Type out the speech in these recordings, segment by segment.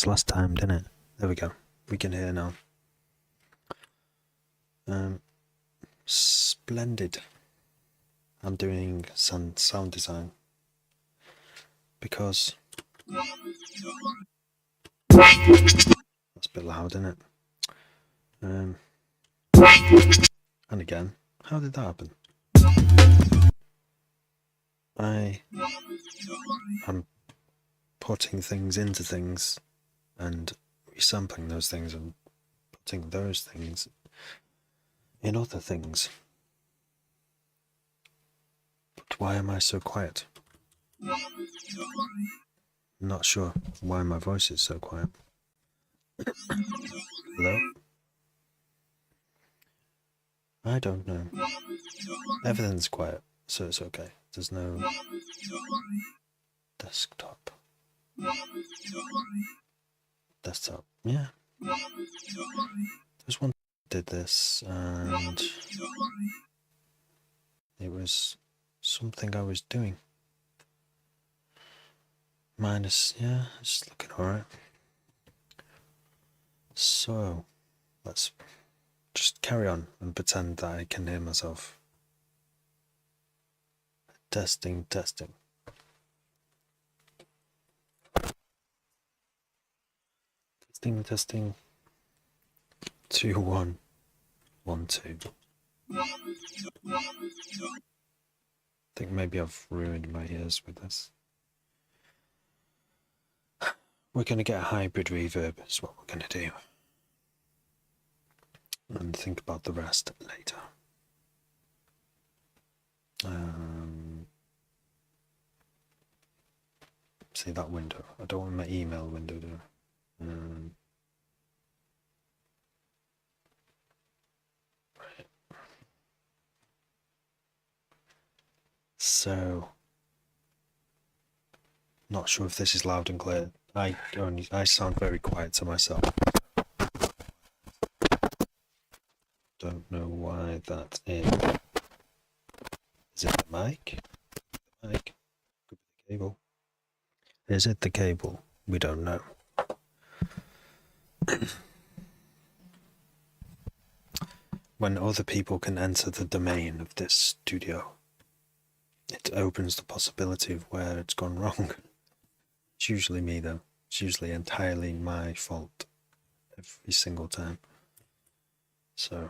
minutes last time, didn't it? There we go. We can hear now. Splendid. I'm doing some sound design because that's a bit loud, isn't it? And again, how did that happen? I'm putting things into things and resampling those things and putting those things in other things. But why am I so quiet? Not sure why my voice is so quiet. Hello? I don't know. Everything's quiet, so it's okay. There's no desktop. Desktop, yeah. There's one that did this, and it was something I was doing. Minus, yeah, it's looking alright. So, let's just carry on and pretend that I can hear myself. Testing, testing. Testing, testing. 2, 1, 1, 2. I think maybe I've ruined my ears with this. We're going to get a hybrid reverb, is what we're going to do. And think about the rest later. See that window? I don't want my email window to. Right. So, not sure if this is loud and clear. I sound very quiet to myself. Don't know why that is. Is it the mic? The mic? Could be the cable. Is it the cable? We don't know. When other people can enter the domain of this studio, it opens the possibility of where it's gone wrong. It's usually me though. It's usually entirely my fault every single time. So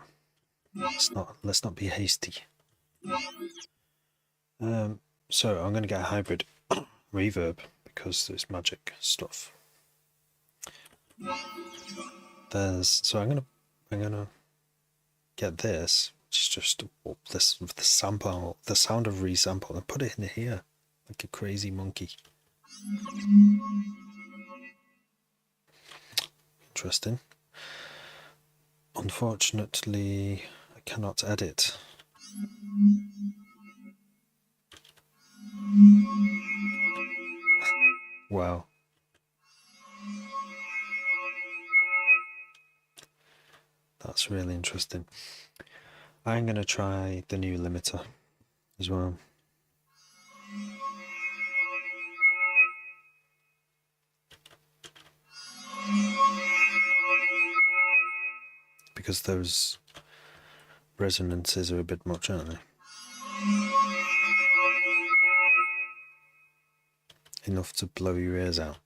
let's not be hasty. So I'm gonna get a hybrid reverb because there's magic stuff. So I'm gonna get this, which is just the sample, the sound of resample, and put it in here like a crazy monkey. Interesting. Unfortunately, I cannot edit. Wow. That's really interesting. I'm going to try the new limiter as well. Because those resonances are a bit much, aren't they? Enough to blow your ears out.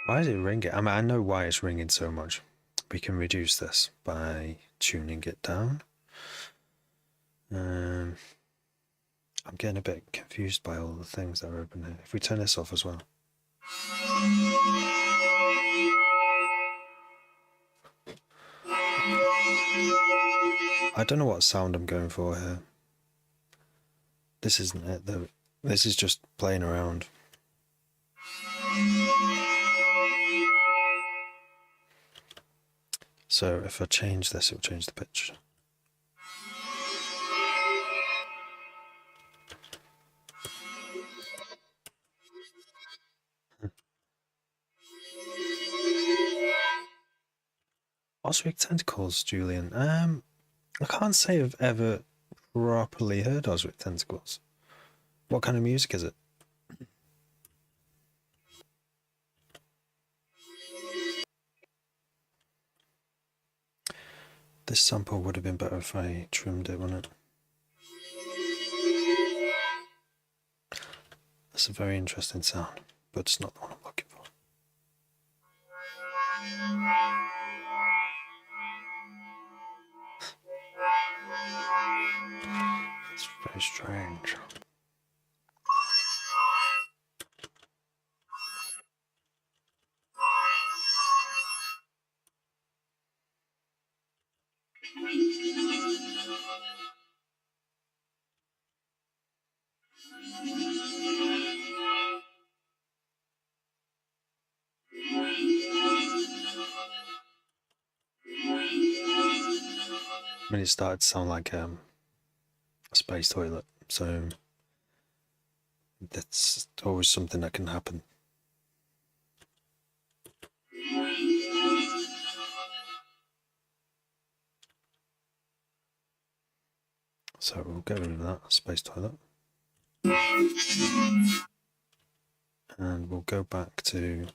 Why is it ringing? I mean, I know why it's ringing so much. We can reduce this by tuning it down. I'm getting a bit confused by all the things that are open here. If we turn this off as well. I don't know what sound I'm going for here. This isn't it though. This is just playing around. So if I change this, it will change the pitch. Osric Tentacles, Julian. I can't say I've ever properly heard Osric Tentacles. What kind of music is it? This sample would have been better if I trimmed it, wouldn't it? That's a very interesting sound, but it's not the one I'm looking for. It's very strange. I mean, it started to sound like a space toilet, so that's always something that can happen. So we'll get rid of that space toilet. And we'll go back to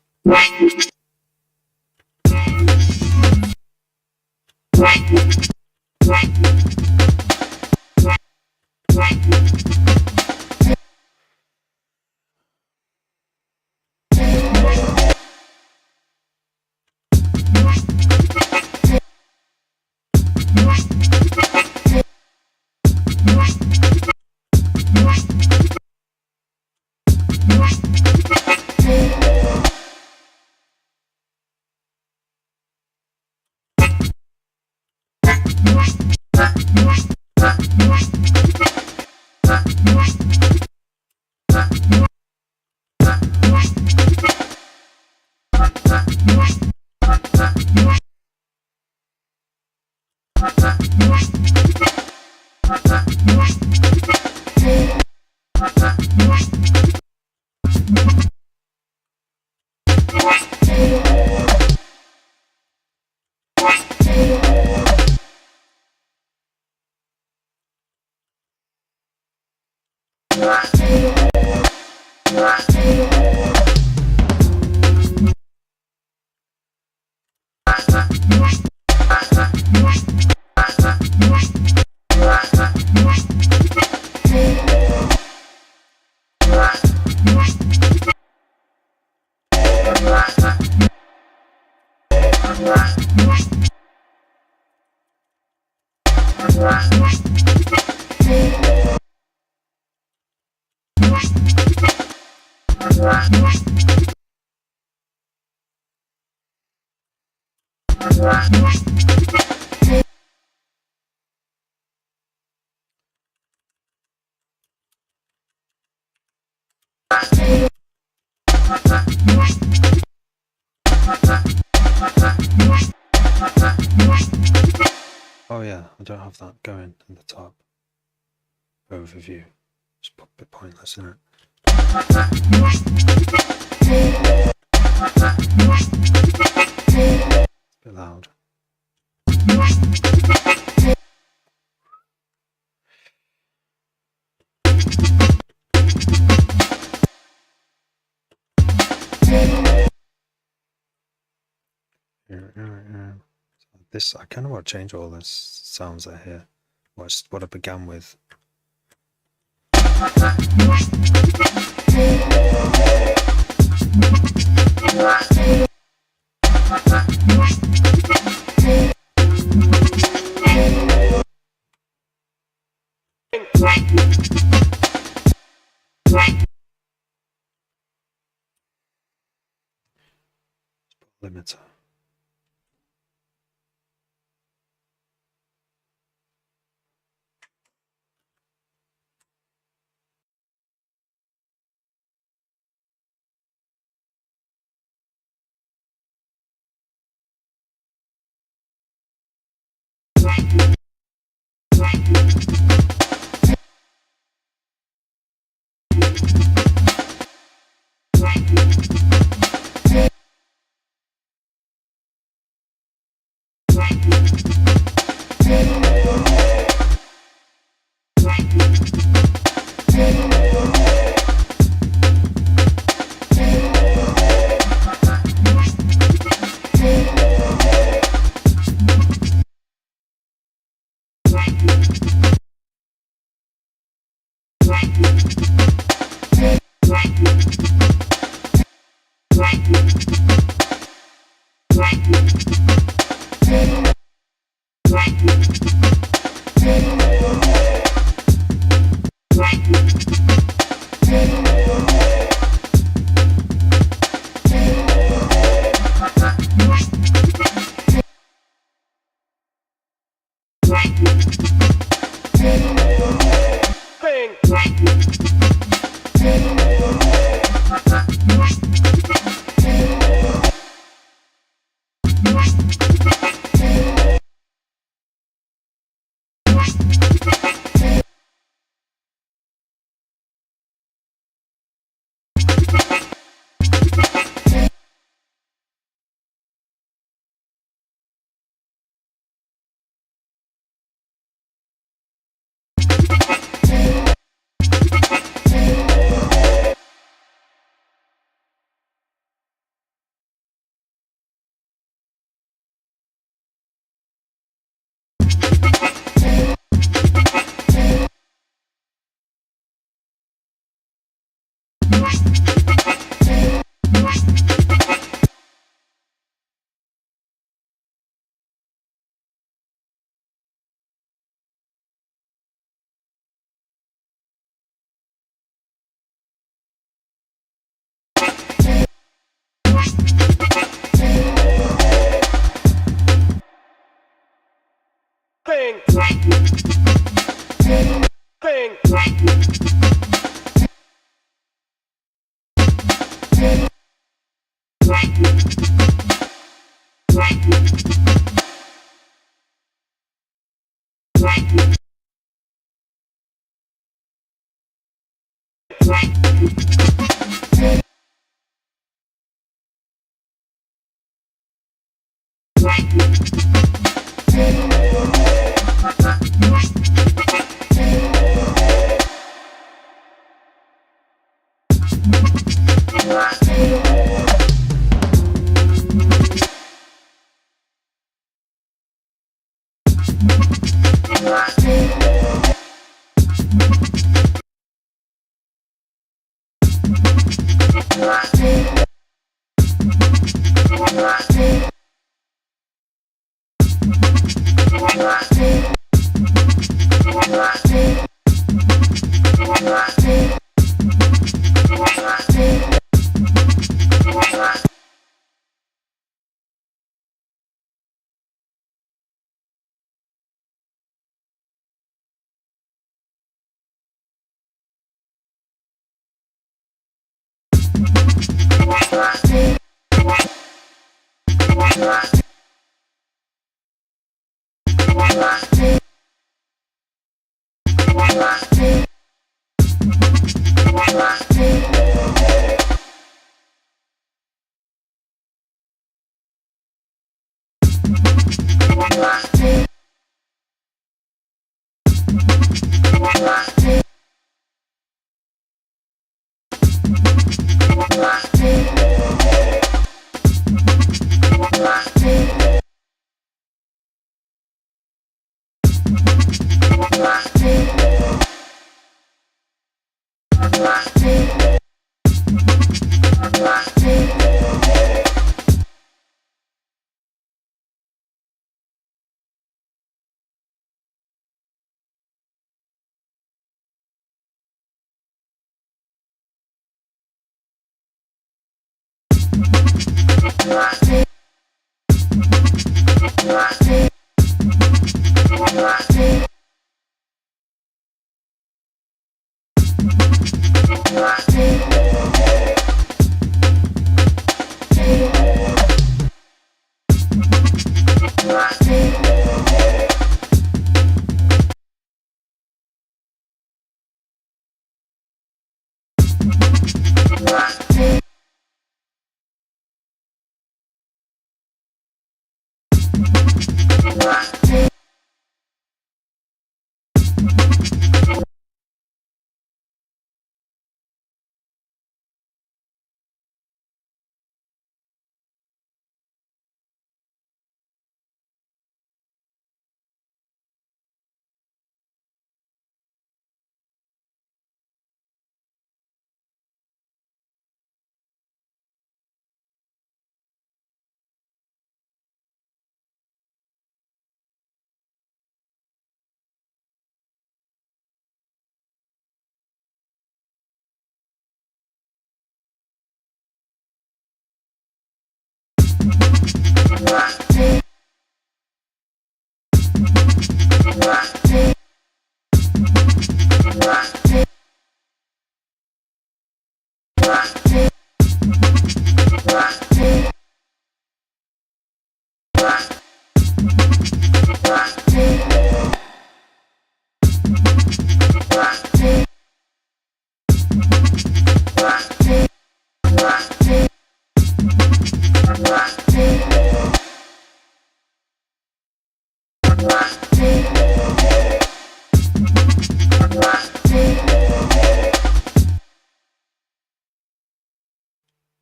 oh yeah, I don't have that going in the top overview. It's a bit pointless, isn't it? It's a bit loud. So this, I kind of want to change all this sounds I hear. What I began with. Limiter. Bang. Bang.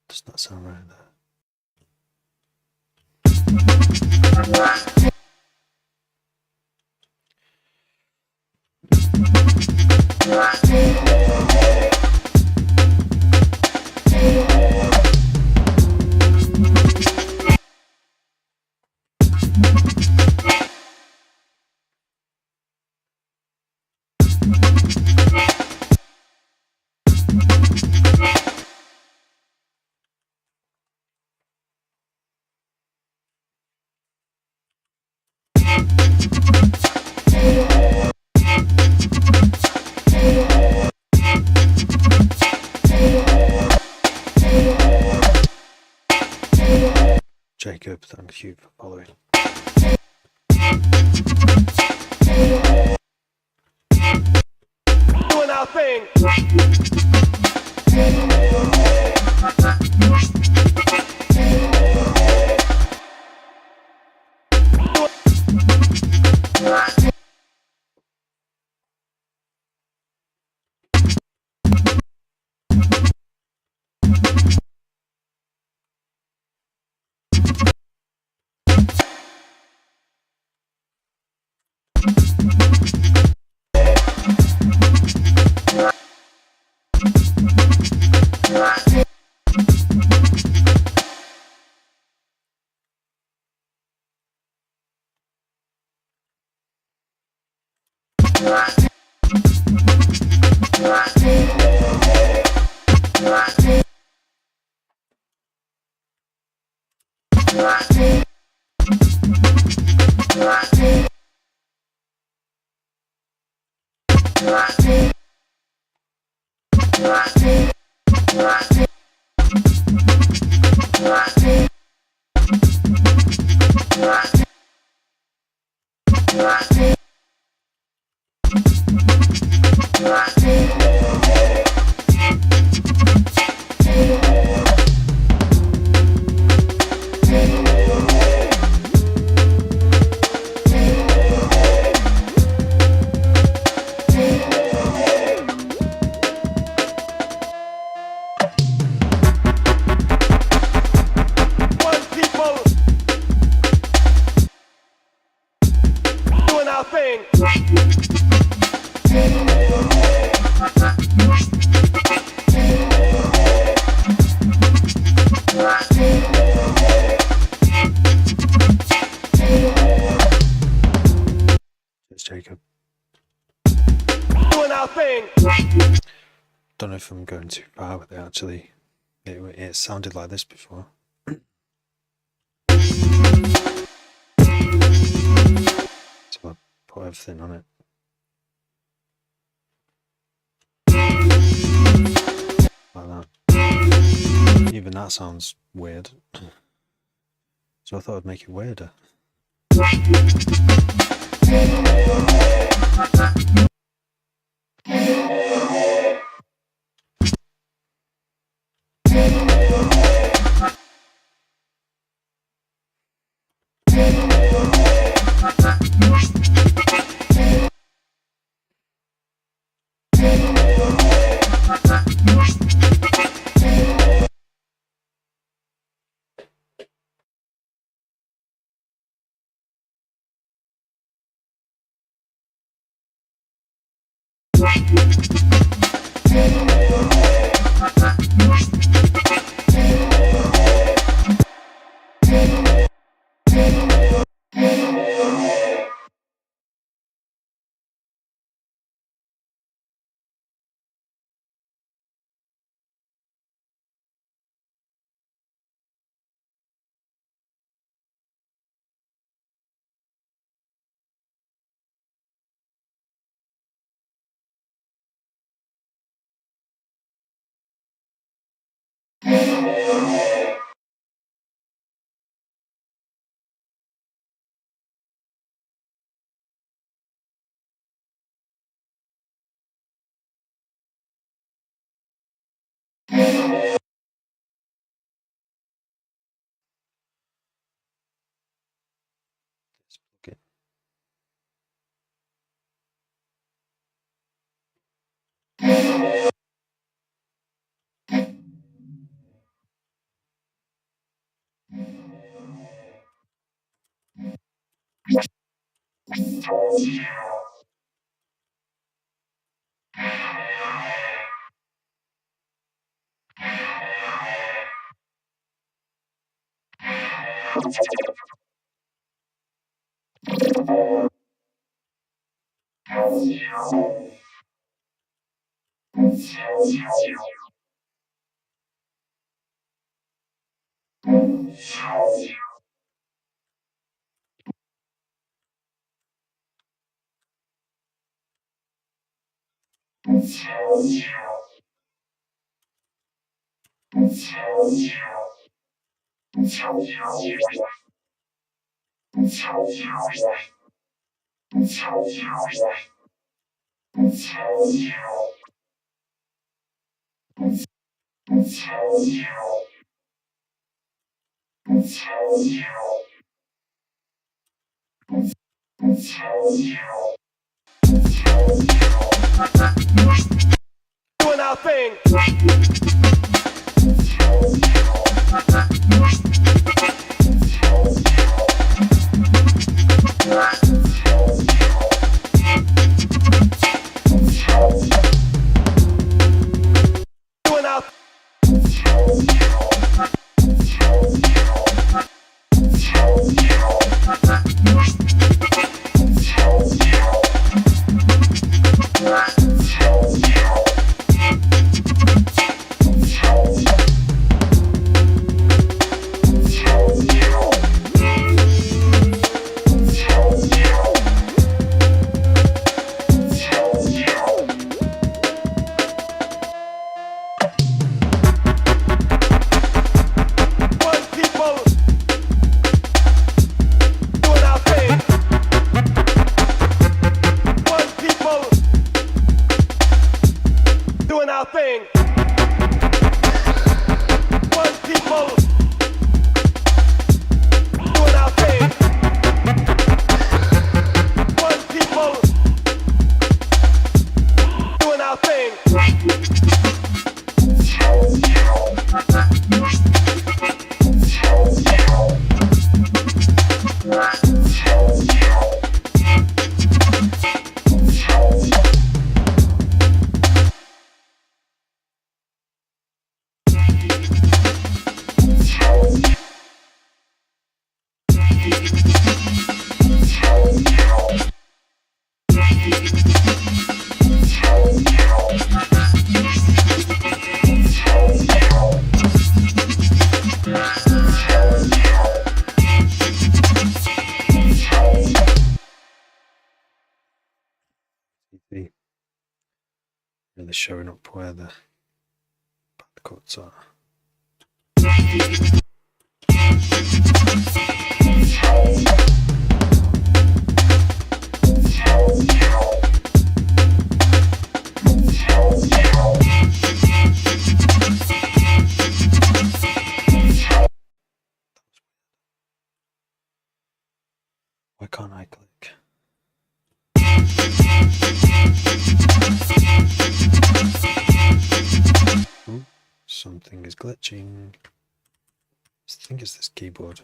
Does not sound right there. Jacob, thank you for following. Doing our thing. One people. Doing our thing. It's Jacob. Doing our thing. Don't know if I'm going too far with it actually. It sounded like this before. So I put everything on it. Like that. Even that sounds weird. So I thought I'd make it weirder. Okay. Doing our thing. Doing our one people. Doing our thing. One people. Doing our thing. One people. Doing our thing. One people. Doing our thing. TV. Really showing up where the bad cuts are. Why can't I click? Ooh, something is glitching. I think it's this keyboard.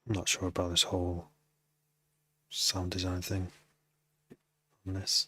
I'm not sure about this whole sound design thing on this.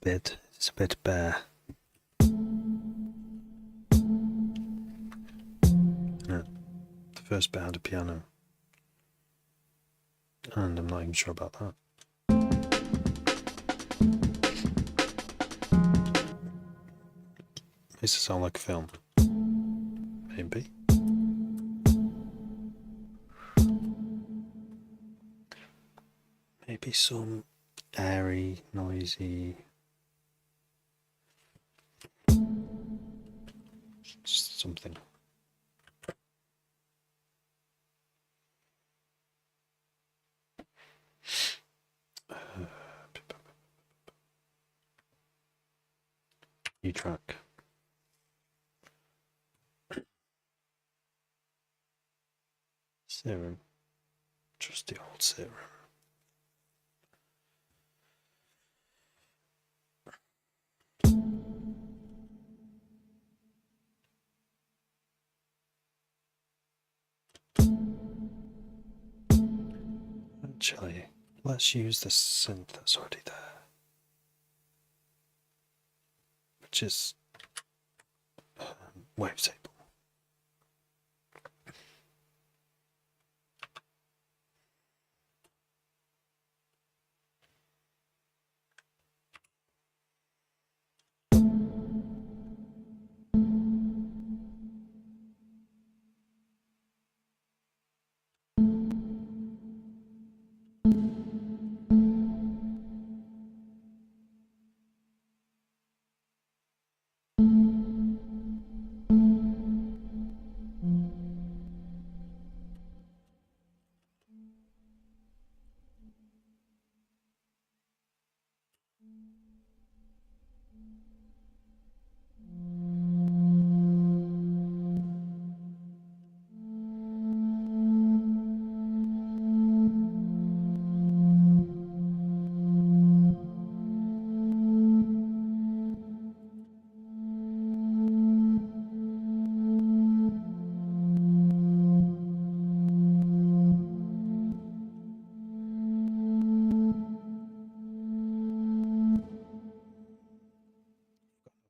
bit. It's a bit bare. Yeah, the first bit had a piano, and I'm not even sure about that. Makes it sound like a film. Maybe. Maybe some airy, noisy, something. New track. Serum. Trusty old serum. Actually, let's use the synth that's already there, which is wavetable.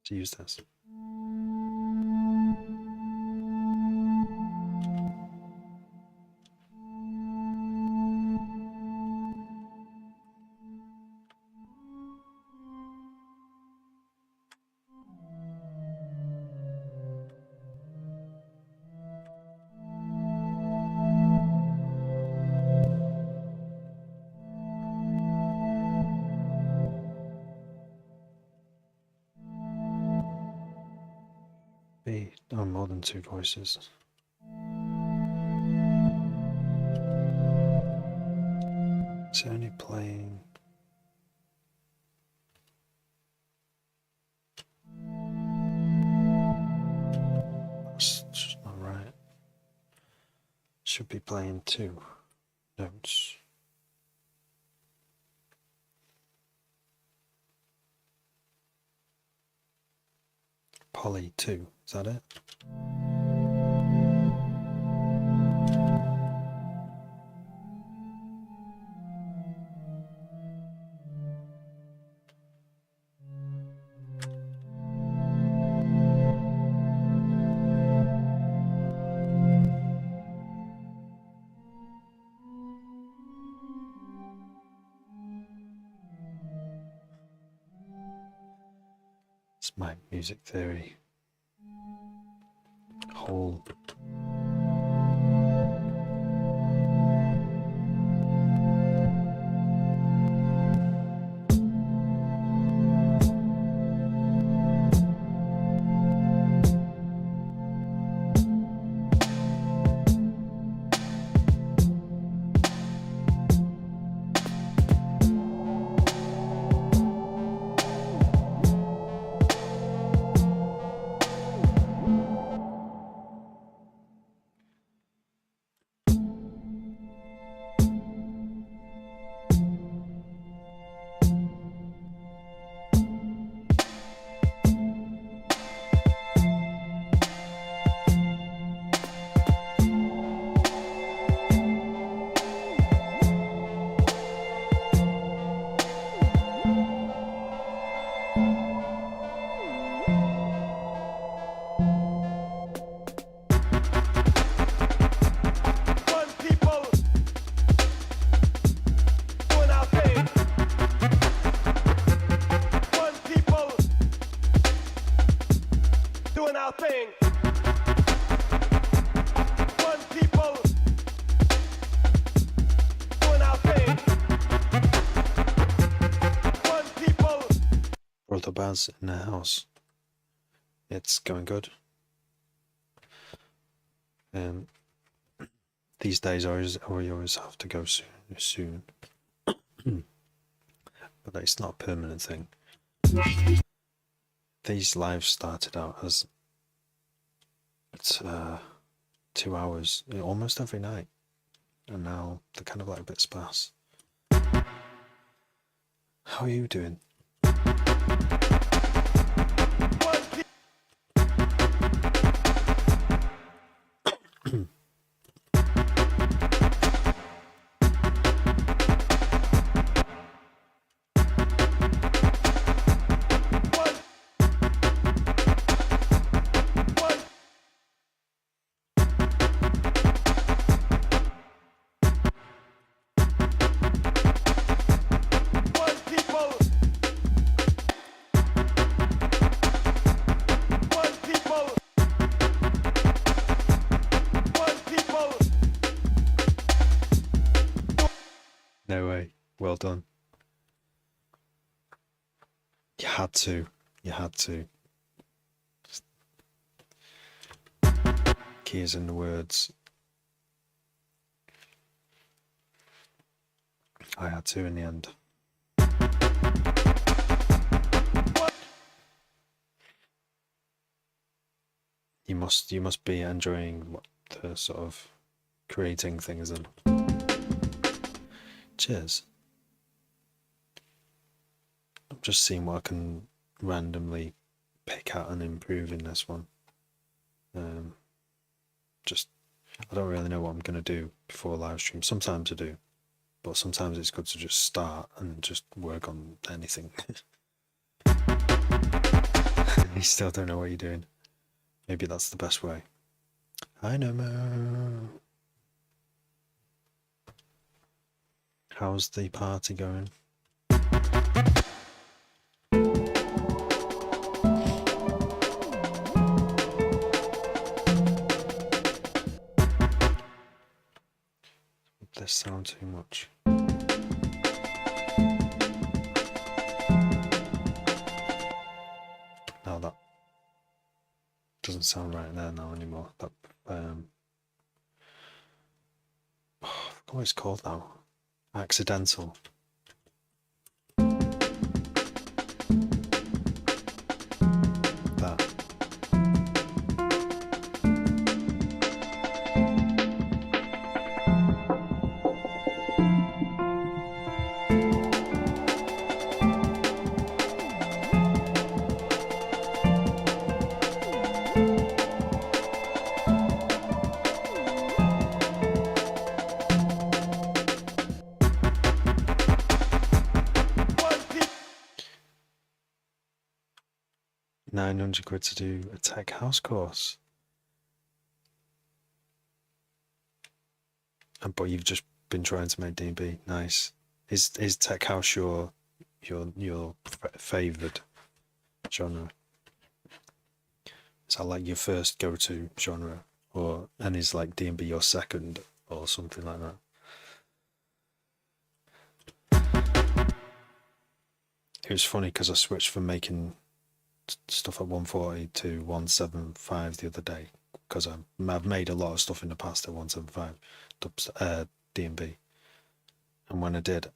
To use this. More than two voices. It's only playing. That's just not right. Should be playing two notes. Poly 2, is that it? It's my music theory. Whole. other Baz in the house. It's going good. These days I always have to go soon. But it's not a permanent thing. These lives started out as it's 2 hours almost every night, and now they're kind of like a bit sparse. How are you doing? No way. Well done. You had to. Key is in the words. I had to in the end. You must be enjoying what the sort of creating things and cheers. I'm just seeing what I can randomly pick out and improve in this one. I don't really know what I'm going to do before live stream. Sometimes I do, but sometimes it's good to just start and just work on anything. You still don't know what you're doing. Maybe that's the best way. Hi Nomo. How's the party going? This sound too much. Now that doesn't sound right there now anymore. That I forgot what it's called now. Accidental. That. £900 to do a tech house course. But you've just been trying to make D&B. Nice. Is tech house your favoured genre? Is that like your first go-to genre, and is like D&B your second or something like that? It was funny because I switched from making stuff at 140 to 175 the other day, because I've made a lot of stuff in the past at 175 D&B, and when I did,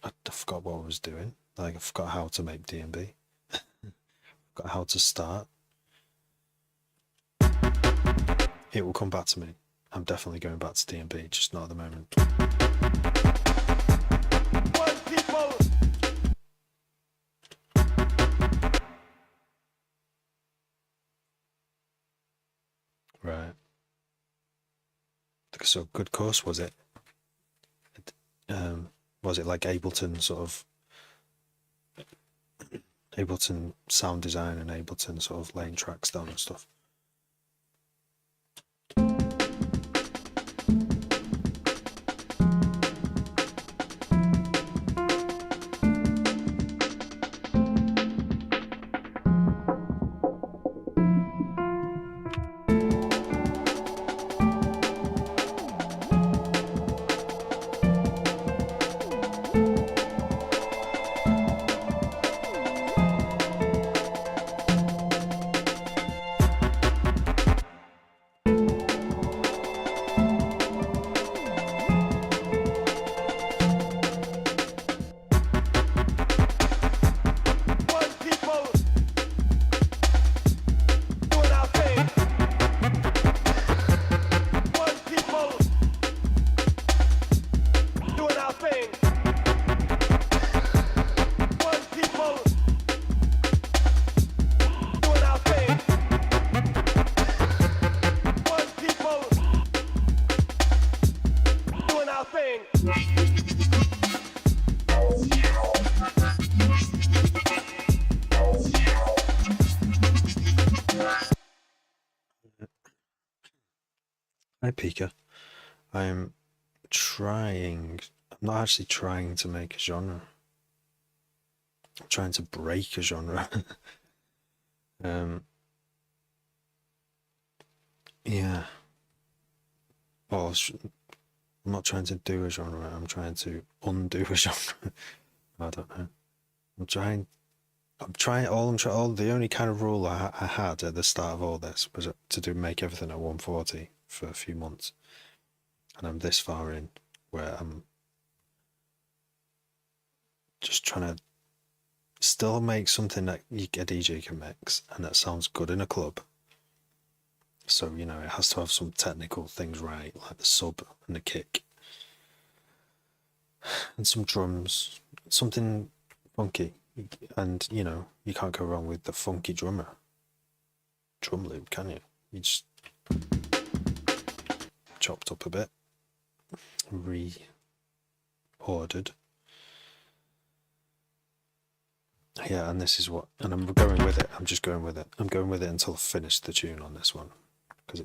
I forgot what I was doing. Like I forgot how to make D&B. Forgot how to start. It will come back to me. I'm definitely going back to D&B, just not at the moment. Right. So good course was it? Was it like Ableton sort of Ableton sound design and Ableton sort of laying tracks down and stuff? Hi, Pika. I'm trying. I'm not actually trying to make a genre. I'm trying to break a genre. um, yeah. Well, I'm not trying to do a genre. I'm trying to undo a genre. I don't know. I'm trying. I'm trying. All the only kind of rule I had at the start of all this was to do make everything at 140 for a few months, and I'm this far in where I'm just trying to still make something that a DJ can mix and that sounds good in a club. So, you know, it has to have some technical things right, like the sub and the kick, and some drums, something funky. And, you know, you can't go wrong with the funky drum loop, can you? You just chopped up a bit, re-ordered. Yeah, and this is what, and I'm going with it. I'm just going with it. I'm going with it until I finish the tune on this one, because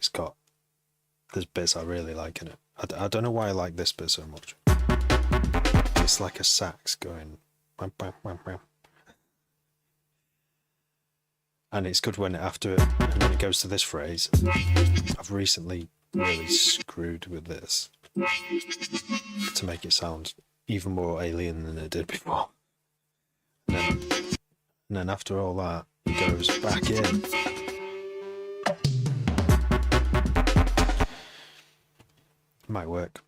there's bits I really like in it. I don't know why I like this bit so much. It's like a sax going, wham, wham, wham, wham. And it's good when after it, and then it goes to this phrase. I've recently really screwed with this to make it sound even more alien than it did before. And then after all that, it goes back in. Might work.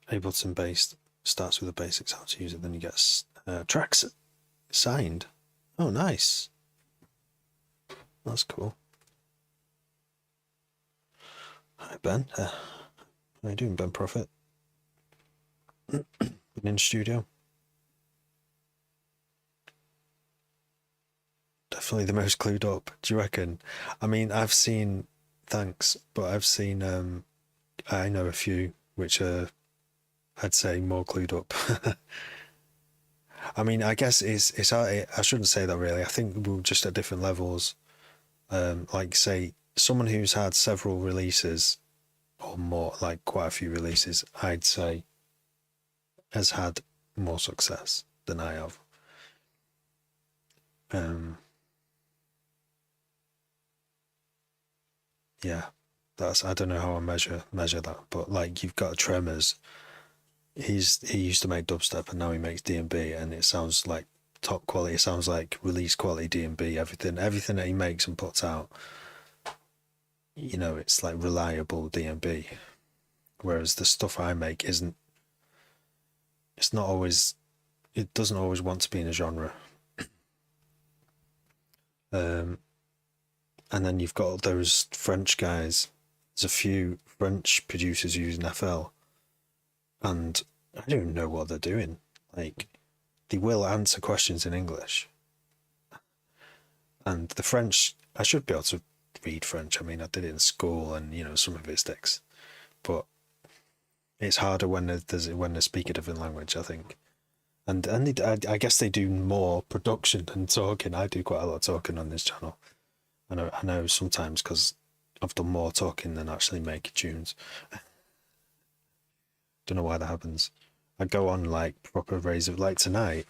Ableton based starts with the basics, how to use it, then you get tracks signed. Oh, nice. That's cool. Hi, Ben. How you doing, Ben Prophet? Been in studio. Definitely the most clued up. Do you reckon? I mean, I've seen. Thanks, but I've seen. I know a few which are, I'd say, more clued up. I mean, I guess it's. I shouldn't say that really. I think we're just at different levels. Like say someone who's had several releases or more, like quite a few releases, I'd say has had more success than I have. Yeah, that's, I don't know how I measure that, but like you've got Tremors. He used to make dubstep and now he makes D&B, and it sounds like top quality. It sounds like release quality D&B. Everything that he makes and puts out, you know, it's like reliable D&B. Whereas the stuff I make isn't. It's not always. It doesn't always want to be in a genre. And then you've got those French guys. There's a few French producers using FL, and I don't even know what they're doing. Like, they will answer questions in English, and the French, I should be able to read French. I mean, I did it in school, and you know, some of it sticks, but it's harder when they're speaking a different language, I think. And I guess they do more production than talking. I do quite a lot of talking on this channel. I know sometimes because I've done more talking than actually making tunes. Don't know why that happens. I go on like proper razor, like tonight.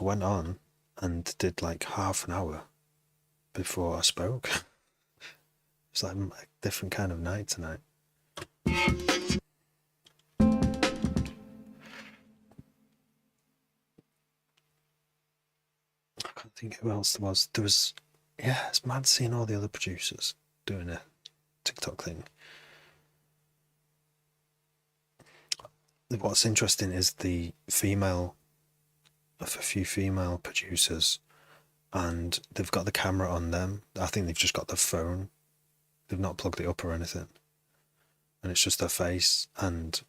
I went on and did like half an hour before I spoke. It's like a different kind of night tonight. I can't think who else there was. Yeah, it's mad seeing all the other producers doing a TikTok thing. What's interesting is a few female producers, and they've got the camera on them. I think they've just got the phone. They've not plugged it up or anything. And it's just their face, and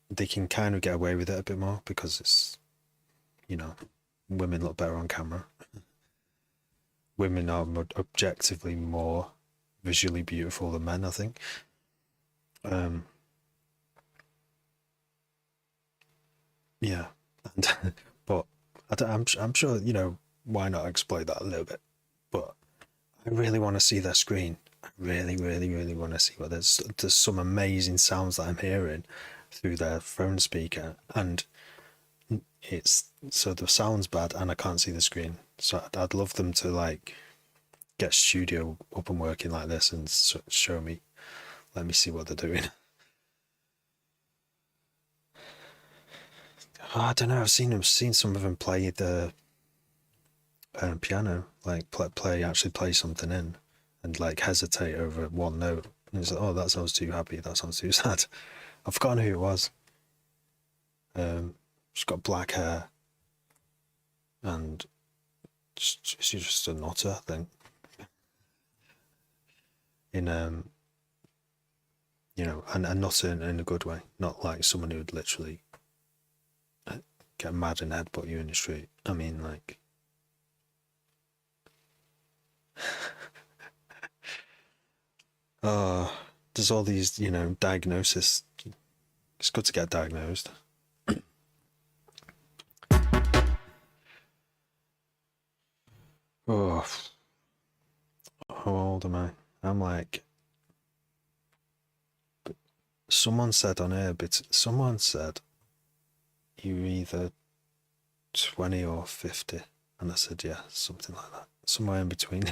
they can kind of get away with it a bit more because it's, you know, women look better on camera. Women are objectively more visually beautiful than men, I think. Yeah, and but I'm sure, you know, why not exploit that a little bit? But I really want to see their screen. I really, really, really want to see what there's some amazing sounds that I'm hearing through their phone speaker, and it's so the sound's bad and I can't see the screen. So I'd love them to like get studio up and working like this and show me, let me see what they're doing. Oh, I don't know. I've seen some of them play the piano, like actually play something in, and like hesitate over one note. And it's like, oh, that sounds too happy. That sounds too sad. I've forgotten who it was. She's got black hair, and she's just a nutter, I think. In you know, and not in a good way. Not like someone who would literally get mad and headbutt you in the street. I mean, like. There's all these, you know, diagnosis. It's good to get diagnosed. Oh, how old am I? I'm like, someone said on air, but someone said you're either 20 or 50, and I said, yeah, something like that, somewhere in between.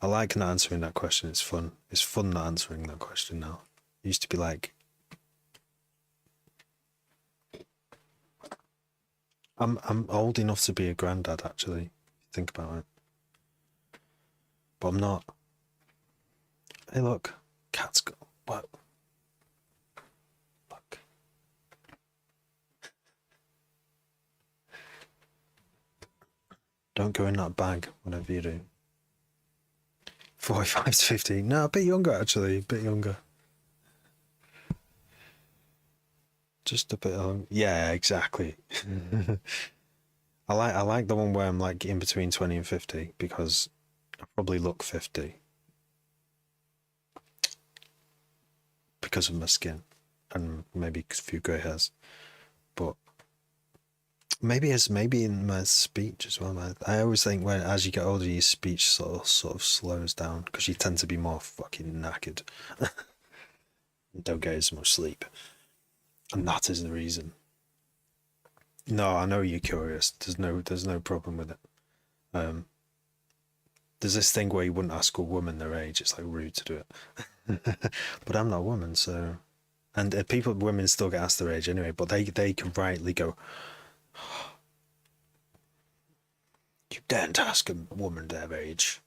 I like not answering that question. It's fun. It's fun not answering that question now. It used to be like, I'm old enough to be a granddad, actually, if you think about it. But I'm not. Hey, look, cat's got what? Look. Don't go in that bag, whatever you do. 45 to 50. No, a bit younger, actually. A bit younger. Just a bit young. Yeah, exactly. I like the one where I'm like in between 20 and 50 because I probably look 50 because of my skin and maybe a few grey hairs. But maybe in my speech as well. I always think when as you get older, your speech sort of slows down because you tend to be more fucking knackered. Don't get as much sleep, and that is the reason. No, I know you're curious. There's no problem with it. There's this thing where you wouldn't ask a woman their age. It's like rude to do it. But I'm not a woman, so and women still get asked their age anyway. But they can rightly go, you daren't ask a woman their age.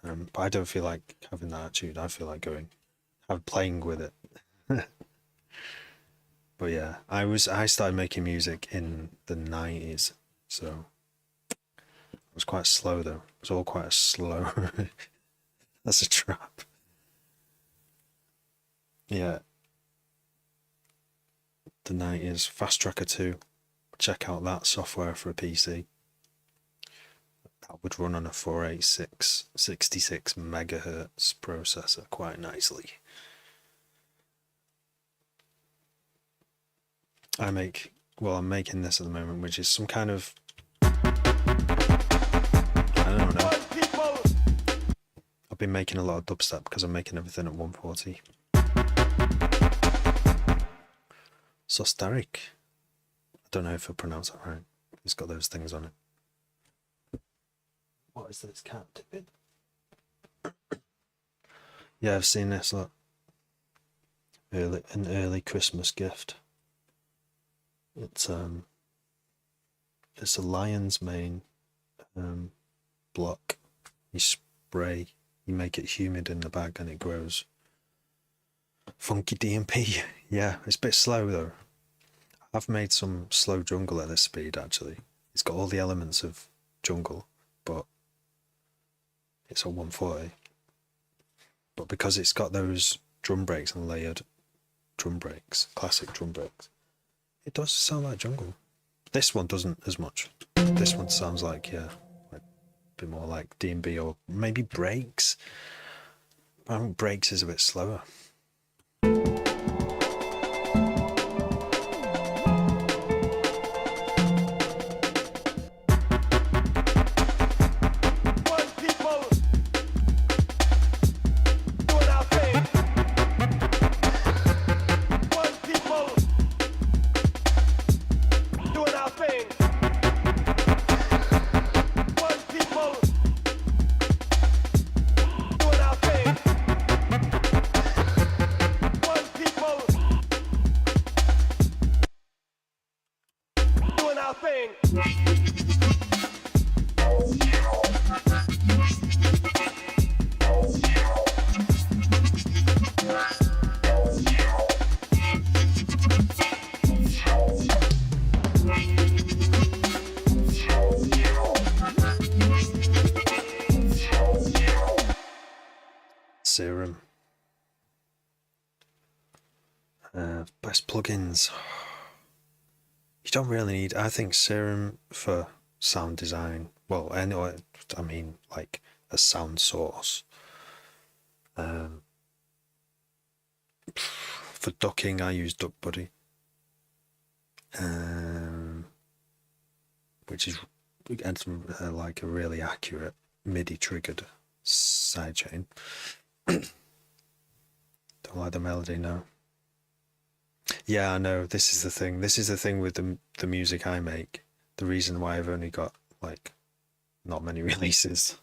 But I don't feel like having that attitude. I feel like playing with it. But yeah, I started making music in the 90s, so it was quite slow though. It was all quite slow. That's a trap. Yeah. The 90s, Fast Tracker 2. Check out that software for a PC. That would run on a 486 66 megahertz processor quite nicely. I'm making this at the moment, which is some kind of, I don't know. I've been making a lot of dubstep because I'm making everything at 140. Sostaric. I don't know if I pronounce that right. It's got those things on it. What is this cat tipping? Yeah, I've seen this. Look, an early Christmas gift. It's a lion's mane block. You spray, you make it humid in the bag, and it grows. Funky DMP. Yeah, it's a bit slow though. I've made some slow jungle at this speed actually. It's got all the elements of jungle, but it's a 140. But because it's got those drum breaks and layered drum breaks, classic drum breaks, it does sound like jungle. This one doesn't as much. This one sounds like, yeah, like a bit more like D&B or maybe breaks. I think breaks is a bit slower. Serum. Best plugins. You don't really need. I think Serum for sound design. Well, anyway, I mean like a sound source. For ducking, I use Duck Buddy, which is like a really accurate MIDI triggered sidechain. Don't like the melody, no. Yeah, I know. This is the thing. This is the thing with the music I make. The reason why I've only got like not many releases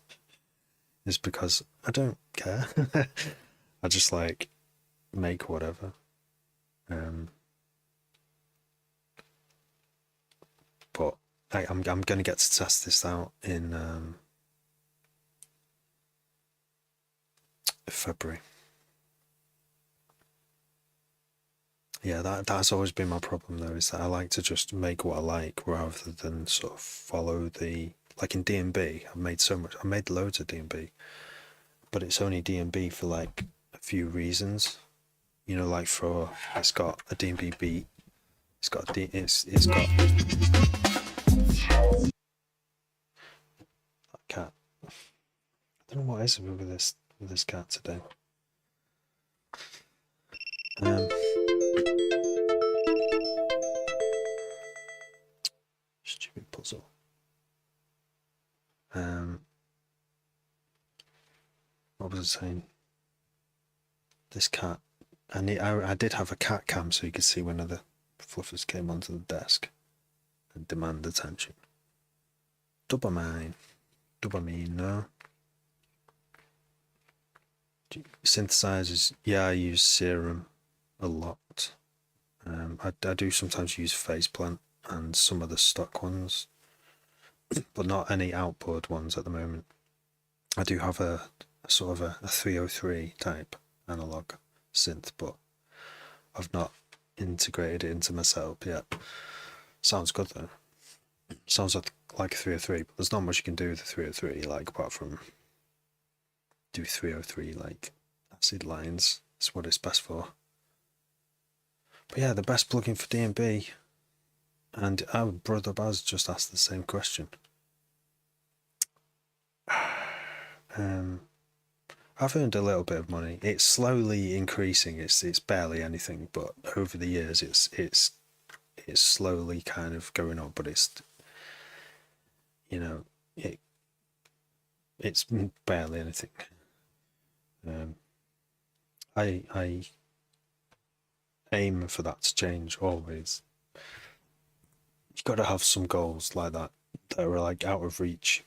is because I don't care. I just like make whatever. But I'm gonna get to test this out in February. Yeah, that's always been my problem though, is that I like to just make what I like rather than sort of follow the, like in D&B. I made loads of D&B, but it's only D&B for like a few reasons. You know, like for it's got a D&B beat. It's got it's got that cat. I don't know what is with this cat today. Stupid puzzle. What was I saying? This cat. I did have a cat cam so you could see when other fluffers came onto the desk and demand attention. Dopamine, no. Synthesizers, yeah, I use Serum a lot. I do sometimes use Faceplant and some of the stock ones, but not any outboard ones at the moment. I do have a sort of a 303 type analog synth, but I've not integrated it into my setup yet. Sounds good though. Sounds like a 303, but there's not much you can do with a 303, like apart from do 303 like acid lines. That's what it's best for. But yeah, the best plugin for D&B, and our brother Baz just asked the same question. I've earned a little bit of money. It's slowly increasing. It's barely anything, but over the years, it's slowly kind of going up. But it's, you know, it's barely anything. I aim for that to change always. You've got to have some goals like that are like out of reach.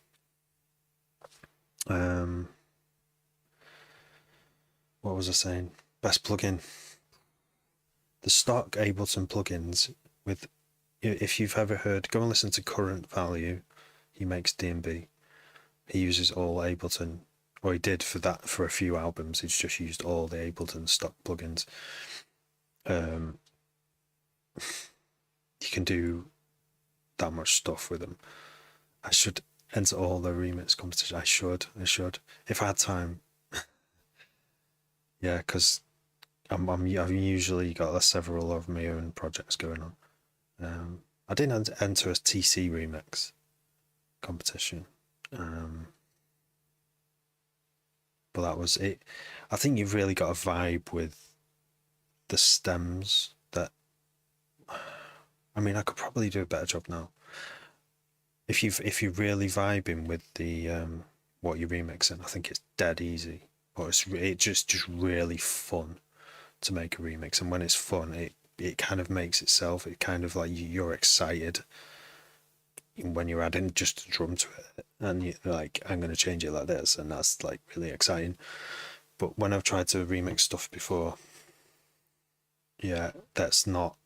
What was I saying? Best plugin. The stock Ableton plugins with, if you've ever heard, go and listen to Current Value. He makes D&B. He uses all Ableton, or he did for a few albums. He's just used all the Ableton stock plugins. You can do that much stuff with them. I should enter all the remix competition. I should. If I had time. Yeah, because I've usually got several of my own projects going on. I didn't enter a TC remix competition, but that was it. I think you've really got a vibe with the stems. That, I mean, I could probably do a better job now. If you're really vibing with the what you're remixing, I think it's dead easy. Or it's just really fun to make a remix, and when it's fun, it kind of makes itself. It kind of like you're excited when you're adding just a drum to it, and you're like, I'm going to change it like this, and that's like really exciting. But when I've tried to remix stuff before, yeah, that's not.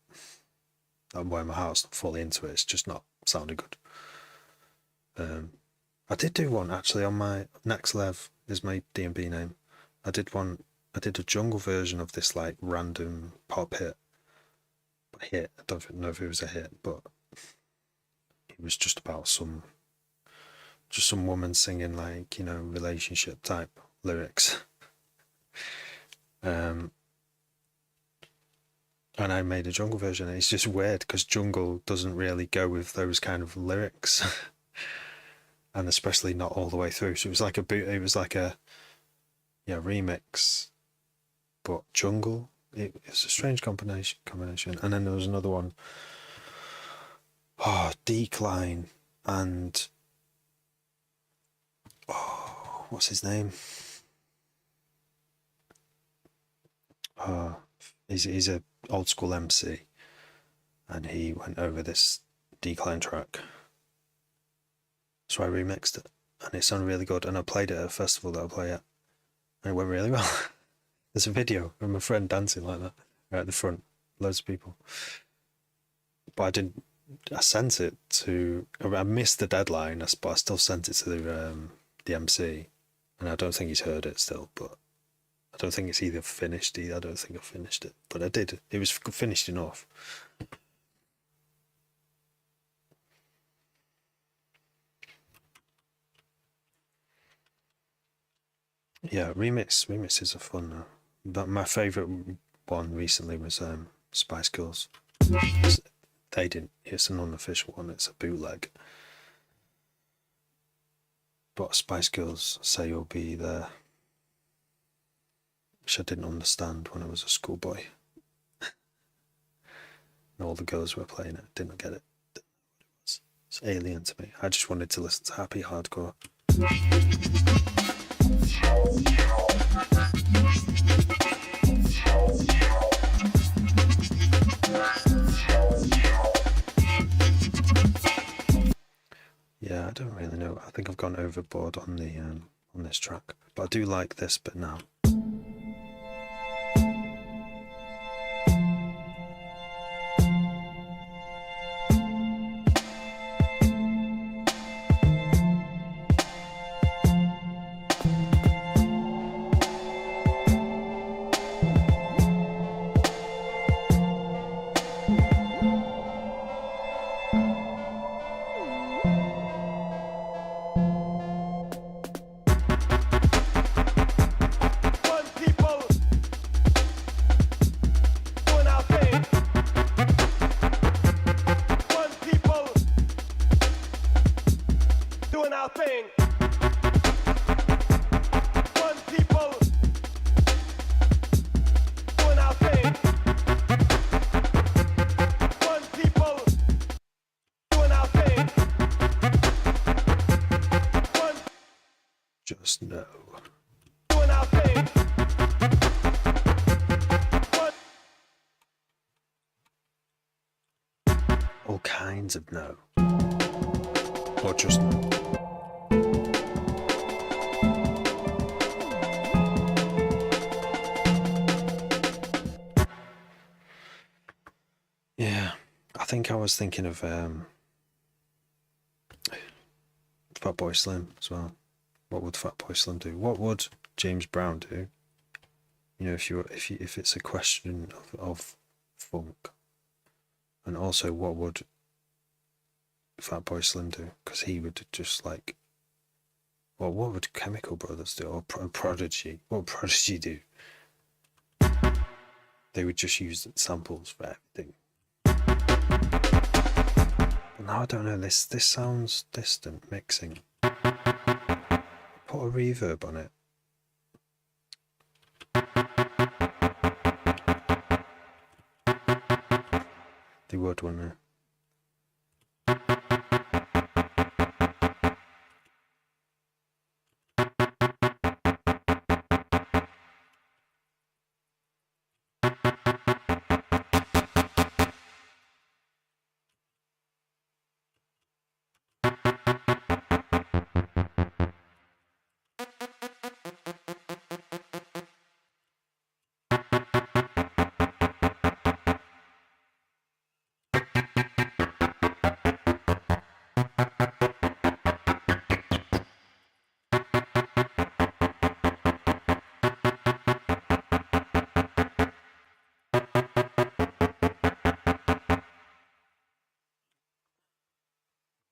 I'm wearing my heart's not fully into it. It's just not sounding good. I did do one actually on my Next Lev is my D&B name. I did a jungle version of this like random pop hit. I don't know if it was a hit, but it was just about some woman singing like, relationship type lyrics. and I made a jungle version. And it's just weird because jungle doesn't really go with those kind of lyrics, and especially not all the way through. So it was like a remix, but jungle. It's a strange combination. And then there was another one. Oh, Decline and what's his name? He's a old school MC, and he went over this Decline track. So I remixed it, and it sounded really good. And I played it at a festival that I play at, and it went really well. There's a video of my friend dancing like that right at the front, loads of people. But I didn't. I sent it to. I missed the deadline, but I still sent it to the MC, and I don't think he's heard it still. But I don't think it's either finished. I don't think I finished it, but I did. It was finished enough. Yeah, remixes are fun. But my favourite one recently was Spice Girls. They didn't. It's an unofficial one. It's a bootleg. But Spice Girls Say You'll Be There, which I didn't understand when I was a schoolboy. And all the girls were playing it. Didn't get it. It's alien to me. I just wanted to listen to happy hardcore. Yeah, I don't really know. I think I've gone overboard on the on this track, but I do like this bit now. Just know. All kinds of no. Or just no. Yeah, I think I was thinking of Fatboy Slim as well. What would Fatboy Slim do? What would James Brown do? You know, if it's a question of funk, and also what would Fatboy Slim do? Because he would just like, well, what would Chemical Brothers do, or Prodigy? What would Prodigy do? They would just use samples for everything. But now I don't know. This sounds distant mixing. Put a reverb on it. They would, wouldn't they?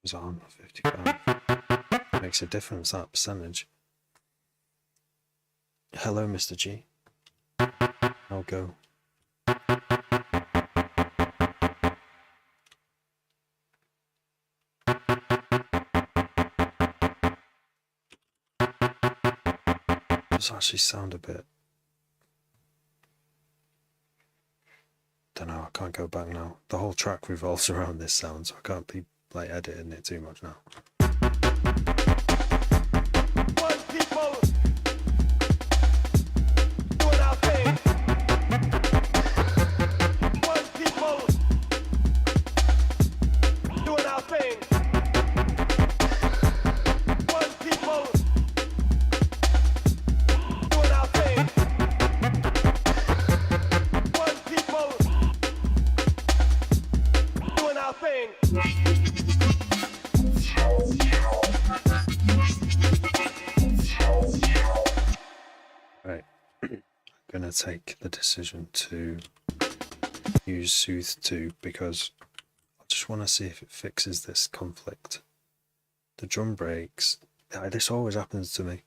Was on 55. Makes a difference, that percentage. Hello, Mr. G. I'll go. Does actually sound a bit. Don't know, I can't go back now. The whole track revolves around this sound, so I can't be like editing it too much now. One people doing our thing. One people doing our thing. One people doing our thing. One people doing our thing. Right, I'm gonna take the decision to use Soothe 2 because I just want to see if it fixes this conflict. The drum breaks, this always happens to me,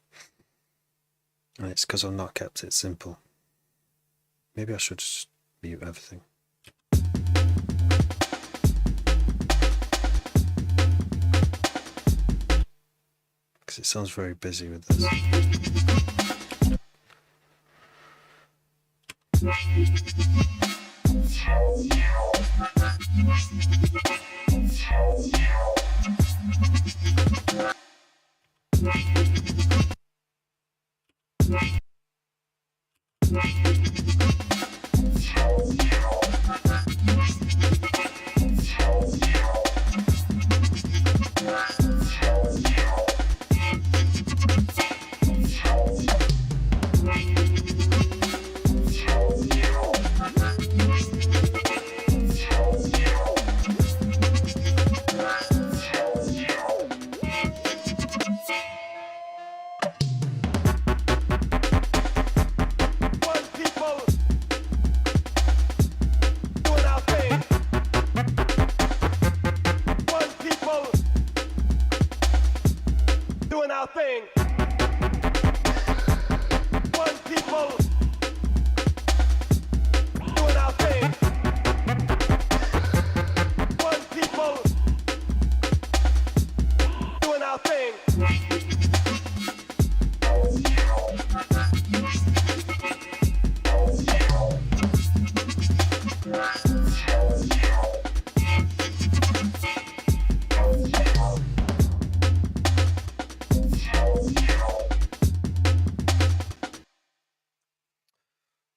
and it's because I've not kept it simple. Maybe I should just mute everything. Because it sounds very busy with this.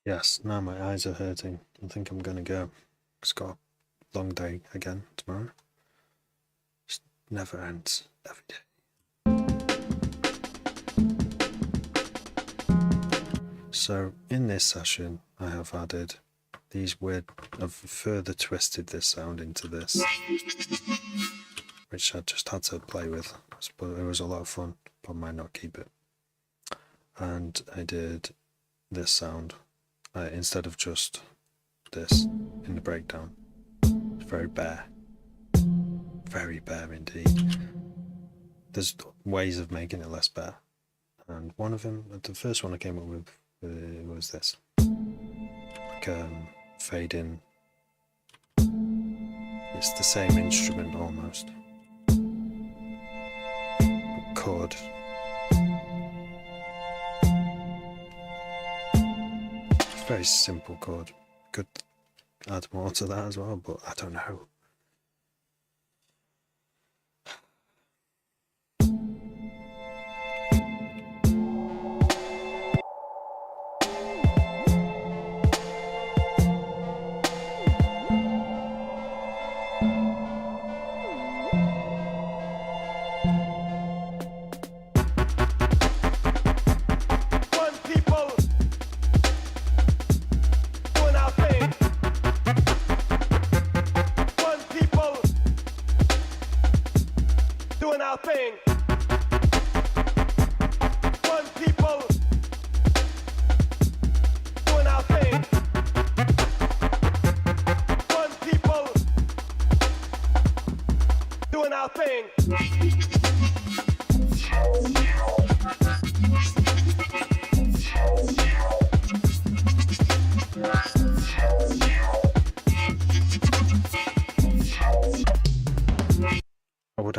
Yes, now my eyes are hurting. I think I'm gonna go. It's got a long day again tomorrow. Just never ends every day. So in this session I have added these weird, I've further twisted this sound into this, which I just had to play with, but it was a lot of fun, but I might not keep it. And I did this sound instead of just this in the breakdown. It's very bare indeed. There's ways of making it less bare, and one of them, the first one I came up with was this, like fade in. It's the same instrument almost, but chord. Very simple chord. Could add more to that as well, but I don't know.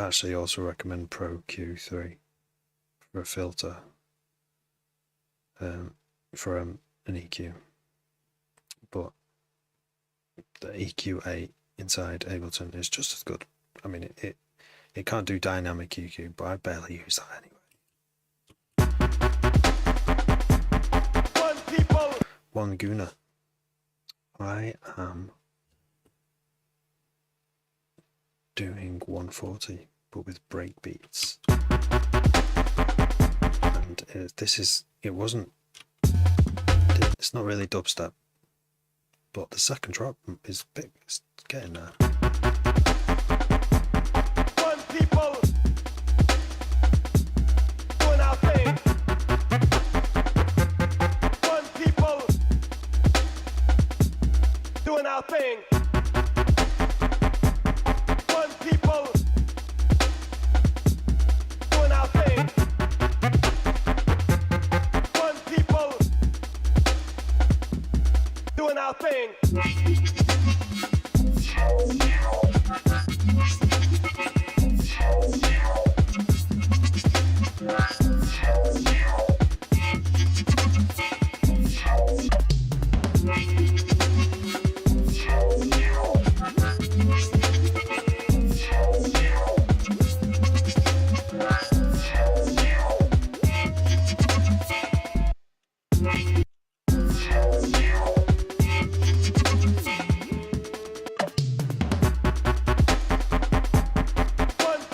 actually also recommend Pro Q3 for a filter, for an EQ, but the EQ8 inside Ableton is just as good. I mean, it can't do dynamic EQ, but I barely use that anyway. One people. One Guna. I am doing 140, but with breakbeats. And it's not really dubstep, but the second drop is big. It's getting there. One people. Doing our thing. One people. Doing our thing. One people. Doing our thing. One people. Doing our thing. One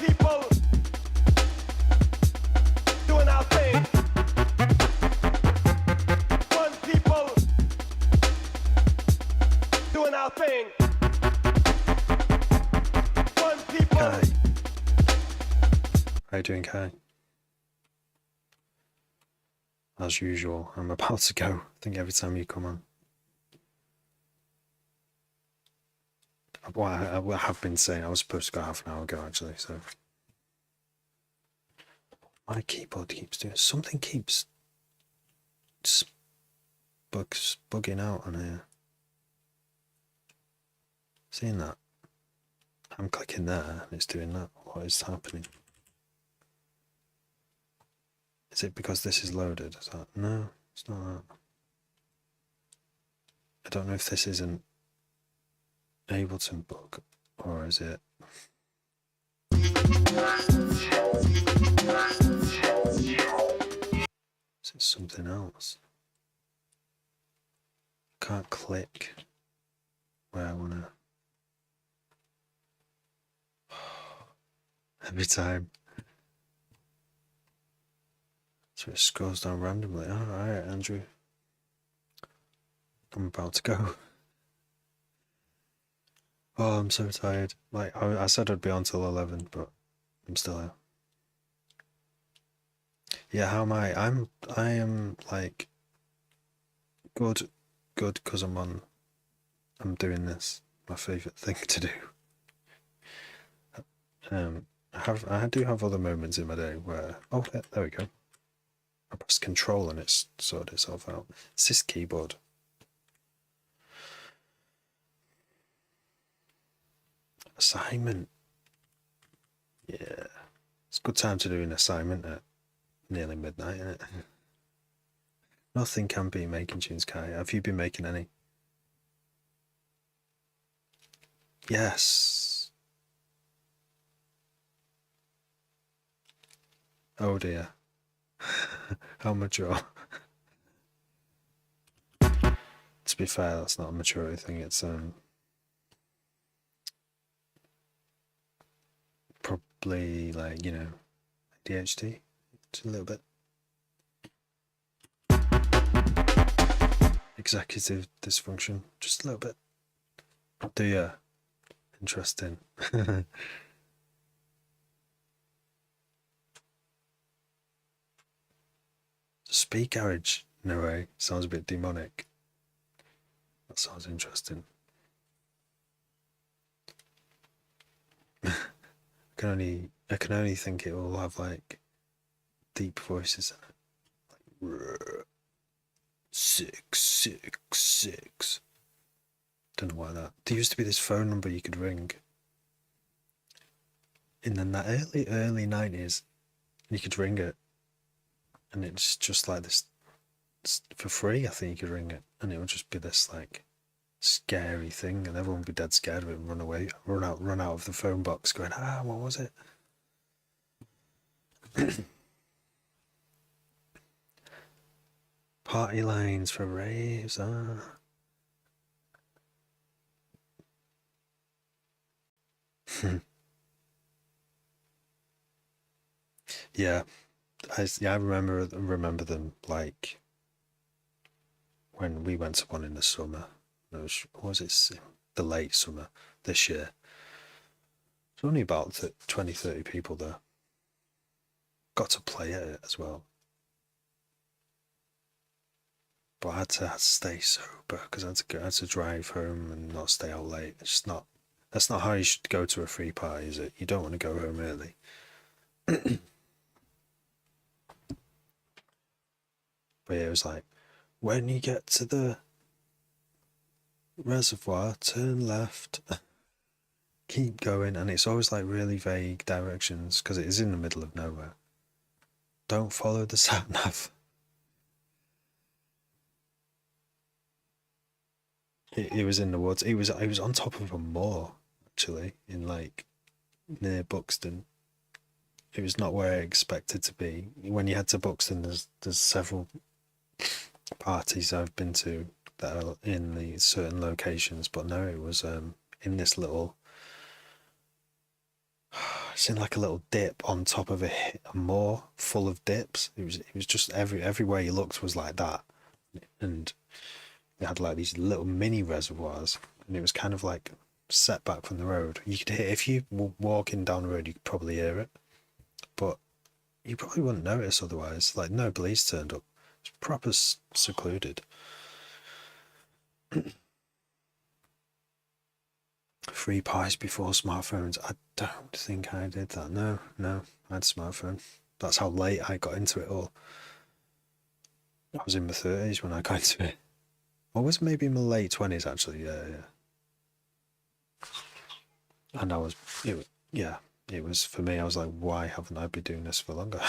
people. Doing our thing. One people. Doing our thing. One people. Kai. How you doing, Kai? As usual, I'm about to go. I think every time you come on. Well, I have been saying I was supposed to go half an hour ago actually, so my keyboard keeps doing something, keeps bugging out on here. Seeing that? I'm clicking there and it's doing that. What is happening? Is it because this is loaded? Is that? No, it's not that. I don't know if this is an Ableton bug or is it? Is it something else? I can't click where I wanna. Every time. So it scrolls down randomly. Alright, Andrew. I'm about to go. Oh, I'm so tired. Like, I said I'd be on till 11, but I'm still here. Yeah, how am I? I am, like, good, because I'm doing this. My favourite thing to do. I do have other moments in my day where, oh, there we go. I press control and it's sorted itself out. It's this keyboard. Assignment. Yeah. It's a good time to do an assignment at nearly midnight, isn't it? Nothing can be making tunes, Kai. Have you been making any? Yes. Oh dear. How mature. To be fair, that's not a maturity thing, it's probably like, you know, ADHD. Just a little bit. Executive dysfunction. Just a little bit. Do ya? Interesting. Speed garage. No way. Sounds a bit demonic. That sounds interesting. I can only think it will have like deep voices in it. Like 666. Don't know why that. There used to be this phone number you could ring. in the early 90s, you could ring it, and it's just like this for free. I think you could ring it, and it would just be this like scary thing, and everyone would be dead scared of it and run away, run out of the phone box, going, what was it? Party lines for raves. Yeah, I remember them like when we went to one in the summer. Was it the late summer this year? There's only about 20, 30 people there. Got to play at it as well. But I had to stay sober because I had to drive home and not stay out late. That's not how you should go to a free party, is it? You don't want to go home early. But yeah, it was like, when you get to the reservoir, turn left, keep going, and it's always like really vague directions because it is in the middle of nowhere. Don't follow the sat nav. It was in the woods. It was on top of a moor actually, in like near Buxton. It was not where I expected to be. When you head to Buxton, there's several parties I've been to that are in the certain locations, but no, it was in this little. It's in like a little dip on top of a moor full of dips. It was just everywhere you looked was like that, and it had like these little mini reservoirs, and it was kind of like set back from the road. You could hear, if you were walking down the road, you could probably hear it, but you probably wouldn't notice otherwise. Like no police turned up. It's proper secluded. Free pies before smartphones. I don't think I did that. No, I had a smartphone. That's how late I got into it all. I was in my 30s when I got into it. Or was it maybe in my late 20s actually? Yeah. And it was for me. I was like, why haven't I been doing this for longer?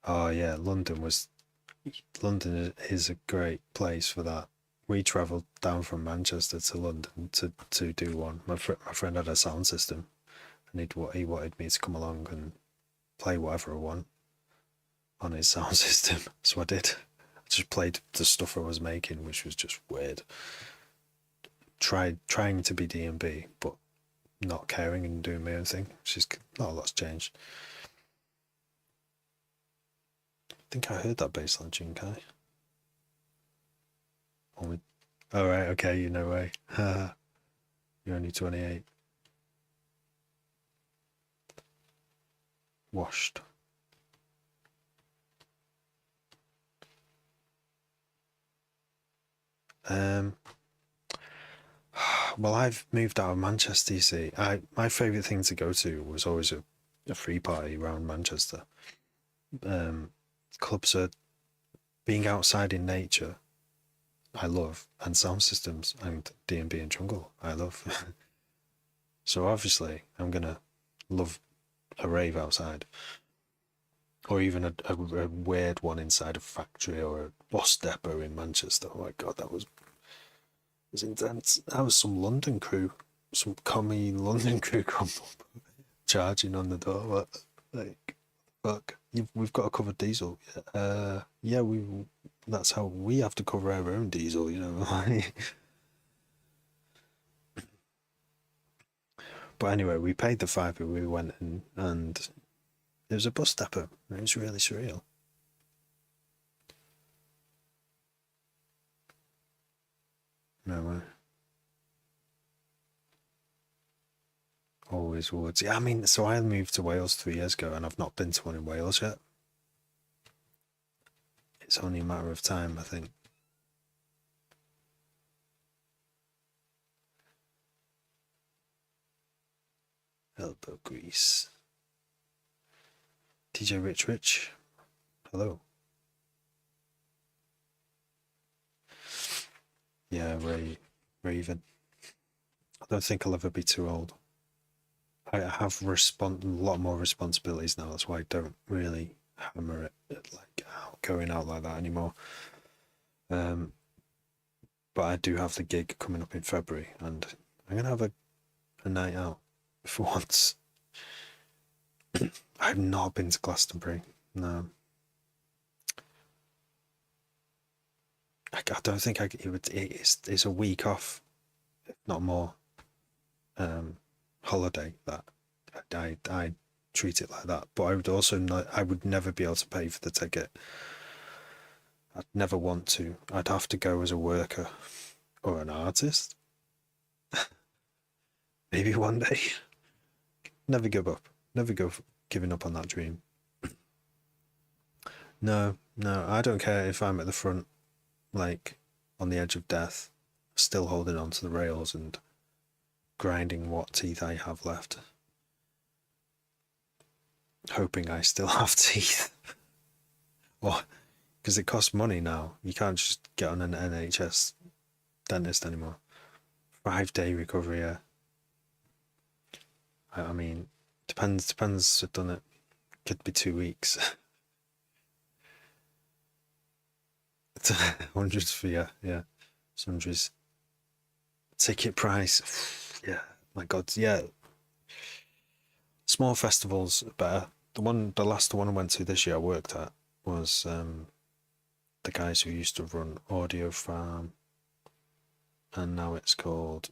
Oh yeah, London is a great place for that. We travelled down from Manchester to London to do one. My friend had a sound system, and he wanted me to come along and play whatever I want on his sound system. So I did. I just played the stuff I was making, which was just weird. Trying to be D&B, but not caring and doing my own thing. Which is not a lot's changed. I think I heard that bass line, Jinkai. Oh right, okay, you know way. You're only 28. Washed. Well, I've moved out of Manchester, you see. My favourite thing to go to was always a free party around Manchester. Clubs are being outside in nature. I love, and sound systems and D&B and jungle. I love. So obviously, I'm gonna love a rave outside, or even a weird one inside a factory or a bus depot in Manchester. Oh my god, that was intense. That was some London crew, some commie London crew come up, charging on the door. What, like, fuck? We've got to cover diesel. Yeah, we. That's how we have to cover our own diesel. You know. But anyway, we paid the fiver. We went in, and it was a bus depot. It was really surreal. No way. Always woods. Yeah, I mean, so I moved to Wales 3 years ago, and I've not been to one in Wales yet. It's only a matter of time, I think. Elbow grease. DJ Rich, hello. Yeah, Ray. raving. I don't think I'll ever be too old. I have a lot more responsibilities now. That's why I don't really hammer it like going out like that anymore. But I do have the gig coming up in February, and I'm gonna have a night out for once. I've not been to Glastonbury. No, I don't think it would. It's a week off, if not more. Holiday that I treat it like that. But I would also not. I would never be able to pay for the ticket. I'd never want to. I'd have to go as a worker or an artist. Maybe one day. Never give up. Never giving up on that dream. No, I don't care if I'm at the front, like on the edge of death, still holding on to the rails and grinding what teeth I have left. Hoping I still have teeth. Or because it costs money now. You can't just get on an NHS dentist anymore. 5-day recovery, yeah. I mean, depends. I've done it. Could be 2 weeks. Hundreds for yeah. Sundries. Ticket price. Yeah. My God. Yeah. Small festivals are better. The last one I went to this year I worked at was the guys who used to run Audio Farm, and now it's not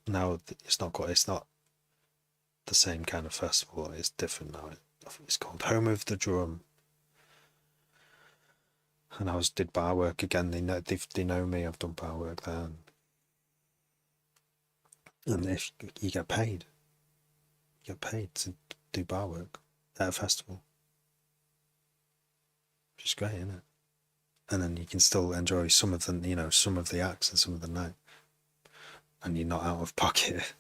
the same kind of festival. It's different now. It's called Home of the Drum, and did bar work again. They know me. I've done bar work there, and if you get paid to do bar work at a festival, which is great, isn't it? And then you can still enjoy some of the acts and some of the night, and you're not out of pocket.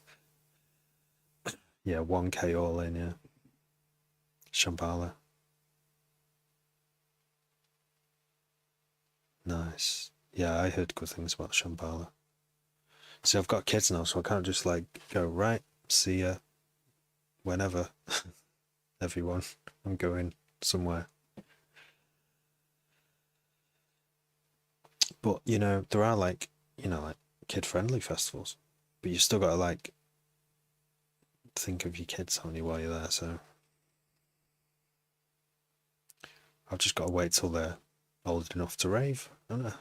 Yeah, 1K all in, yeah. Shambhala. Nice. Yeah, I heard good things about Shambhala. See, I've got kids now, so I can't just like go, right, see ya, whenever. Everyone, I'm going somewhere. But, there are like kid-friendly festivals, but you still got to like think of your kids only while you're there, so I've just got to wait till they're old enough to rave, don't I?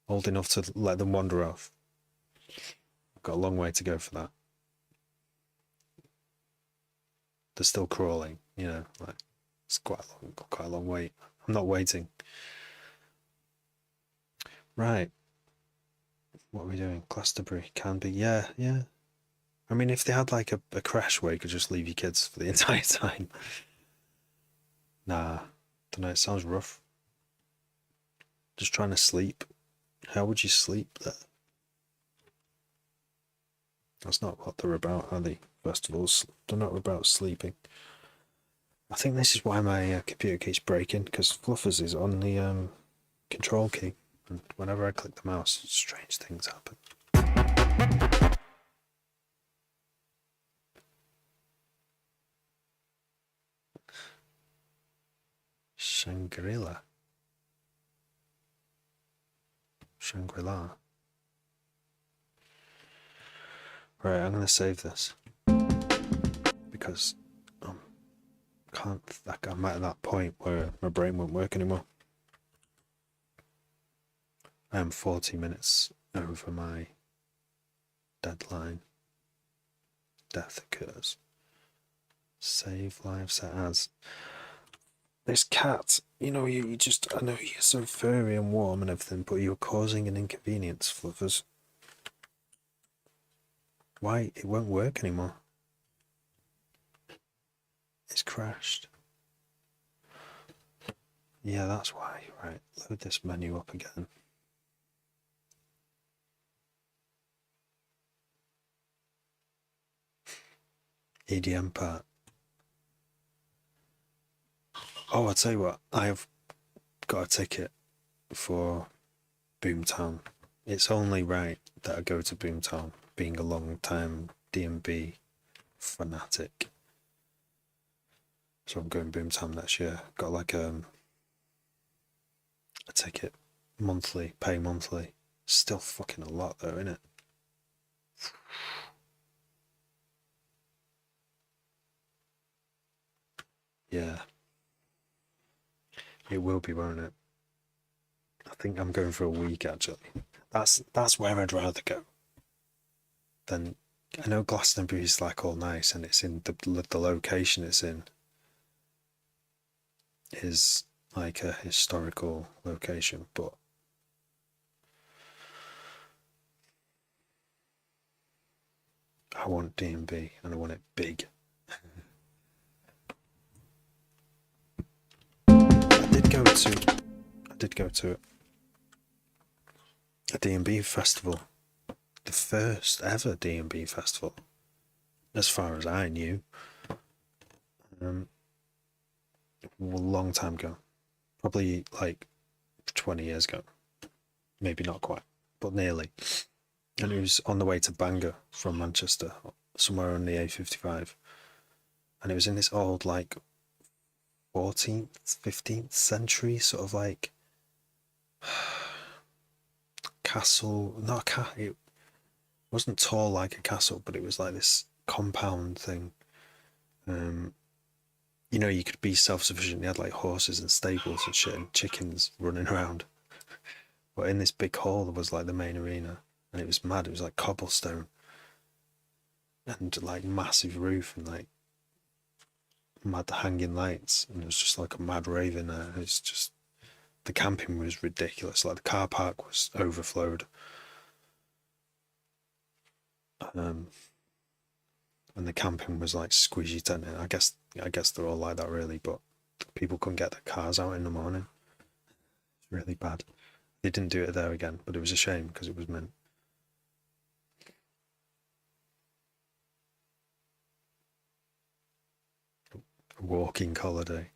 Old enough to let them wander off. I've got a long way to go for that. They're still crawling, like it's quite a long wait. I'm not waiting. Right. What are we doing? Glastonbury can be, yeah. I mean, if they had like a crash where you could just leave your kids for the entire time. Nah, don't know, it sounds rough. Just trying to sleep. How would you sleep there? That's not what they're about, are they? Festivals, they're not about sleeping. I think this is why my computer keeps breaking, because Fluffers is on the control key, and whenever I click the mouse, strange things happen. Shangri-La. Right, I'm going to save this because I'm at that point where my brain won't work anymore. I am 40 minutes over my deadline. Death occurs. Save live set as. This cat, I know you're so furry and warm and everything, but you're causing an inconvenience, Fluffers. Why? It won't work anymore. It's crashed. Yeah, that's why. Right, load this menu up again. EDM part. Oh, I'll tell you what, I have got a ticket for Boomtown it's only right that I go to Boomtown, being a long time D&B fanatic. So I'm going Boomtown next year. Got like a ticket monthly, pay monthly. Still fucking a lot though, innit? Yeah. It will be, won't it? I think I'm going for a week actually. That's where I'd rather go. Then I know Glastonbury's like all nice, and it's in the location it's in is like a historical location, but I want D&B and I want it big. I did go to a D&B festival, the first ever D&B festival, as far as I knew. A long time ago, probably like 20 years ago, maybe not quite, but nearly. And it was on the way to Bangor from Manchester, somewhere on the A55, and it was in this old like 14th, 15th century sort of like castle. Not a it wasn't tall like a castle, but it was like this compound thing. You know, you could be self-sufficient. You had like horses and stables and shit and chickens running around. But in this big hall there was like the main arena, and it was mad. It was like cobblestone and like massive roof and like mad hanging lights, and it was just like a mad rave in there. It's just, the camping was ridiculous. Like the car park was overflowed. And the camping was like squeezy tented. I guess they're all like that really, but people couldn't get their cars out in the morning. It's really bad. They didn't do it there again, but it was a shame because it was meant. A walking holiday.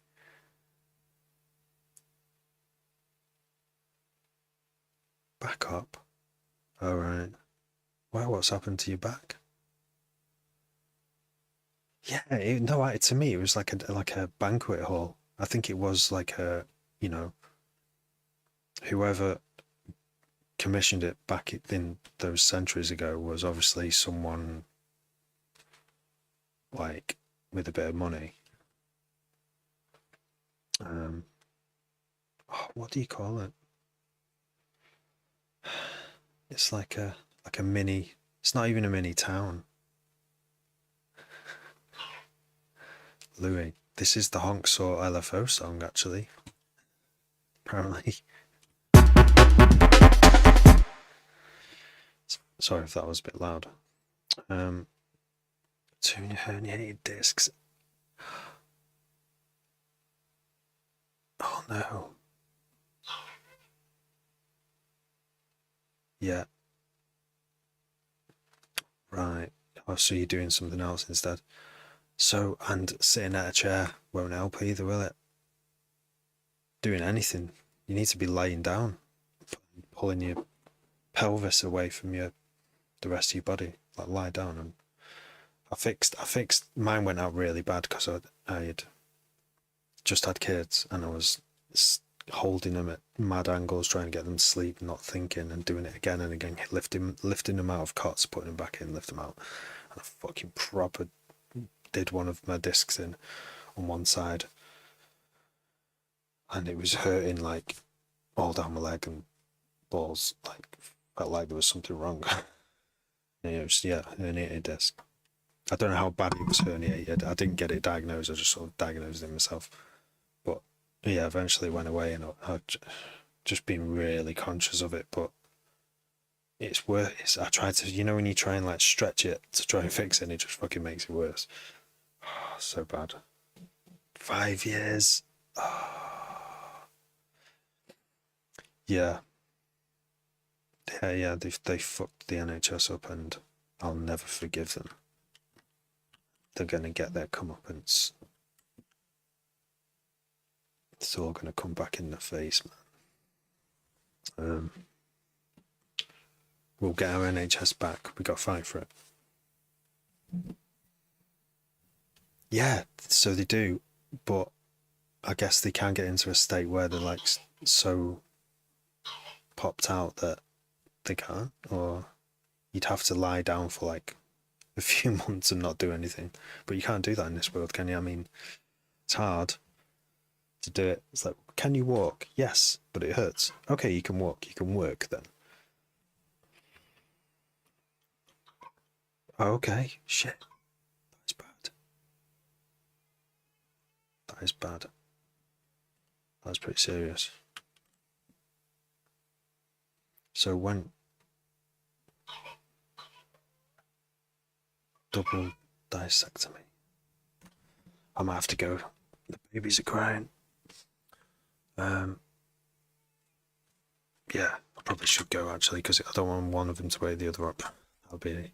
Back up. All right. Wow, what's happened to your back? Yeah, no, to me it was like a banquet hall. I think it was like a, you know, whoever commissioned it back in those centuries ago was obviously someone like with a bit of money. What do you call it? It's like a mini. It's not even a mini town. Louis, this is the Honk Saw LFO song actually. Apparently. Sorry if that was a bit loud. Tune your herniated discs. Oh no. Yeah. Right. Oh, so you're doing something else instead. So, and sitting at a chair won't help either, will it? Doing anything, you need to be laying down, pulling your pelvis away from the rest of your body, like lie down. And I fixed. Mine went out really bad because I had just had kids and I was holding them at mad angles, trying to get them to sleep, not thinking, and doing it again and again, lifting them out of cots, putting them back in, lift them out, and I fucking proper did one of my discs in on one side, and it was hurting like all down my leg and balls. Like felt like there was something wrong. It was, yeah, herniated disc. I don't know how bad it was herniated. I didn't get it diagnosed. I just sort of diagnosed it myself. But yeah, eventually it went away, and I've just been really conscious of it. But it's worse. I tried to, you know, when you try and like stretch it to try and fix it, and it just fucking makes it worse. Oh, so bad. 5 years. Oh. Yeah. Yeah. They fucked the NHS up, and I'll never forgive them. They're gonna get their comeuppance. It's all gonna come back in the face, man. we'll get our NHS back. We got to fight for it. Yeah, so they do, but I guess they can get into a state where they're like so popped out that they can't, or you'd have to lie down for like a few months and not do anything. But you can't do that in this world, can you? I mean, it's hard to do it. It's like, can you walk? Yes, but it hurts. Okay, you can walk. You can work then. Okay, shit. That's bad. That is bad. That's pretty serious. So when double disectomy, I might have to go. The babies are crying. Yeah, I probably should go actually because I don't want one of them to weigh the other up. That'll be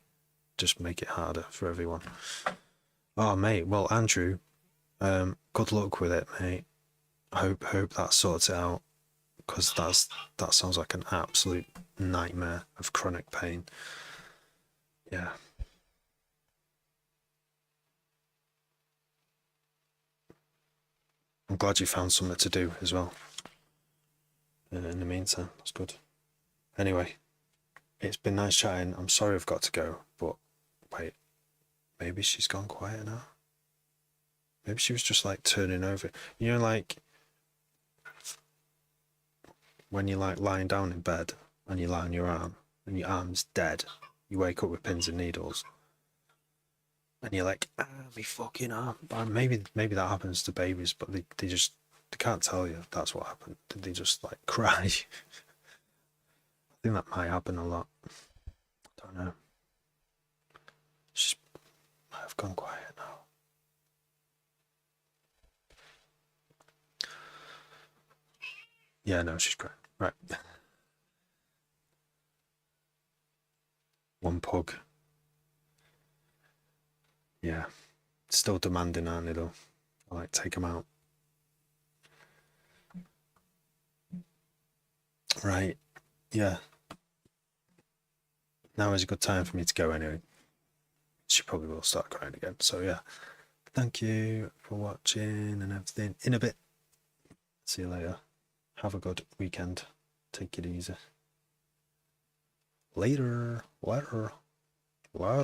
just make it harder for everyone. Oh mate, well Andrew, good luck with it, mate. Hope that sorts it out because that sounds like an absolute nightmare of chronic pain. Yeah. I'm glad you found something to do as well. In the meantime, that's good. Anyway, it's been nice chatting. I'm sorry I've got to go, but wait, maybe she's gone quiet now. Maybe she was just like turning over. You know, like when you're like lying down in bed and you lie on your arm and your arm's dead, you wake up with pins and needles. And you're like, my fucking arm. Maybe that happens to babies, but they can't tell you that's what happened. They just like cry. I think that might happen a lot. Don't know. She might have gone quiet now. Yeah, no, she's crying. Right. One pug. Yeah. Still demanding, aren't they, though? I like, take them out. Right. Yeah. Now is a good time for me to go anyway. She probably will start crying again. So, yeah. Thank you for watching and everything. In a bit. See you later. Have a good weekend. Take it easy. Later. Later. Later.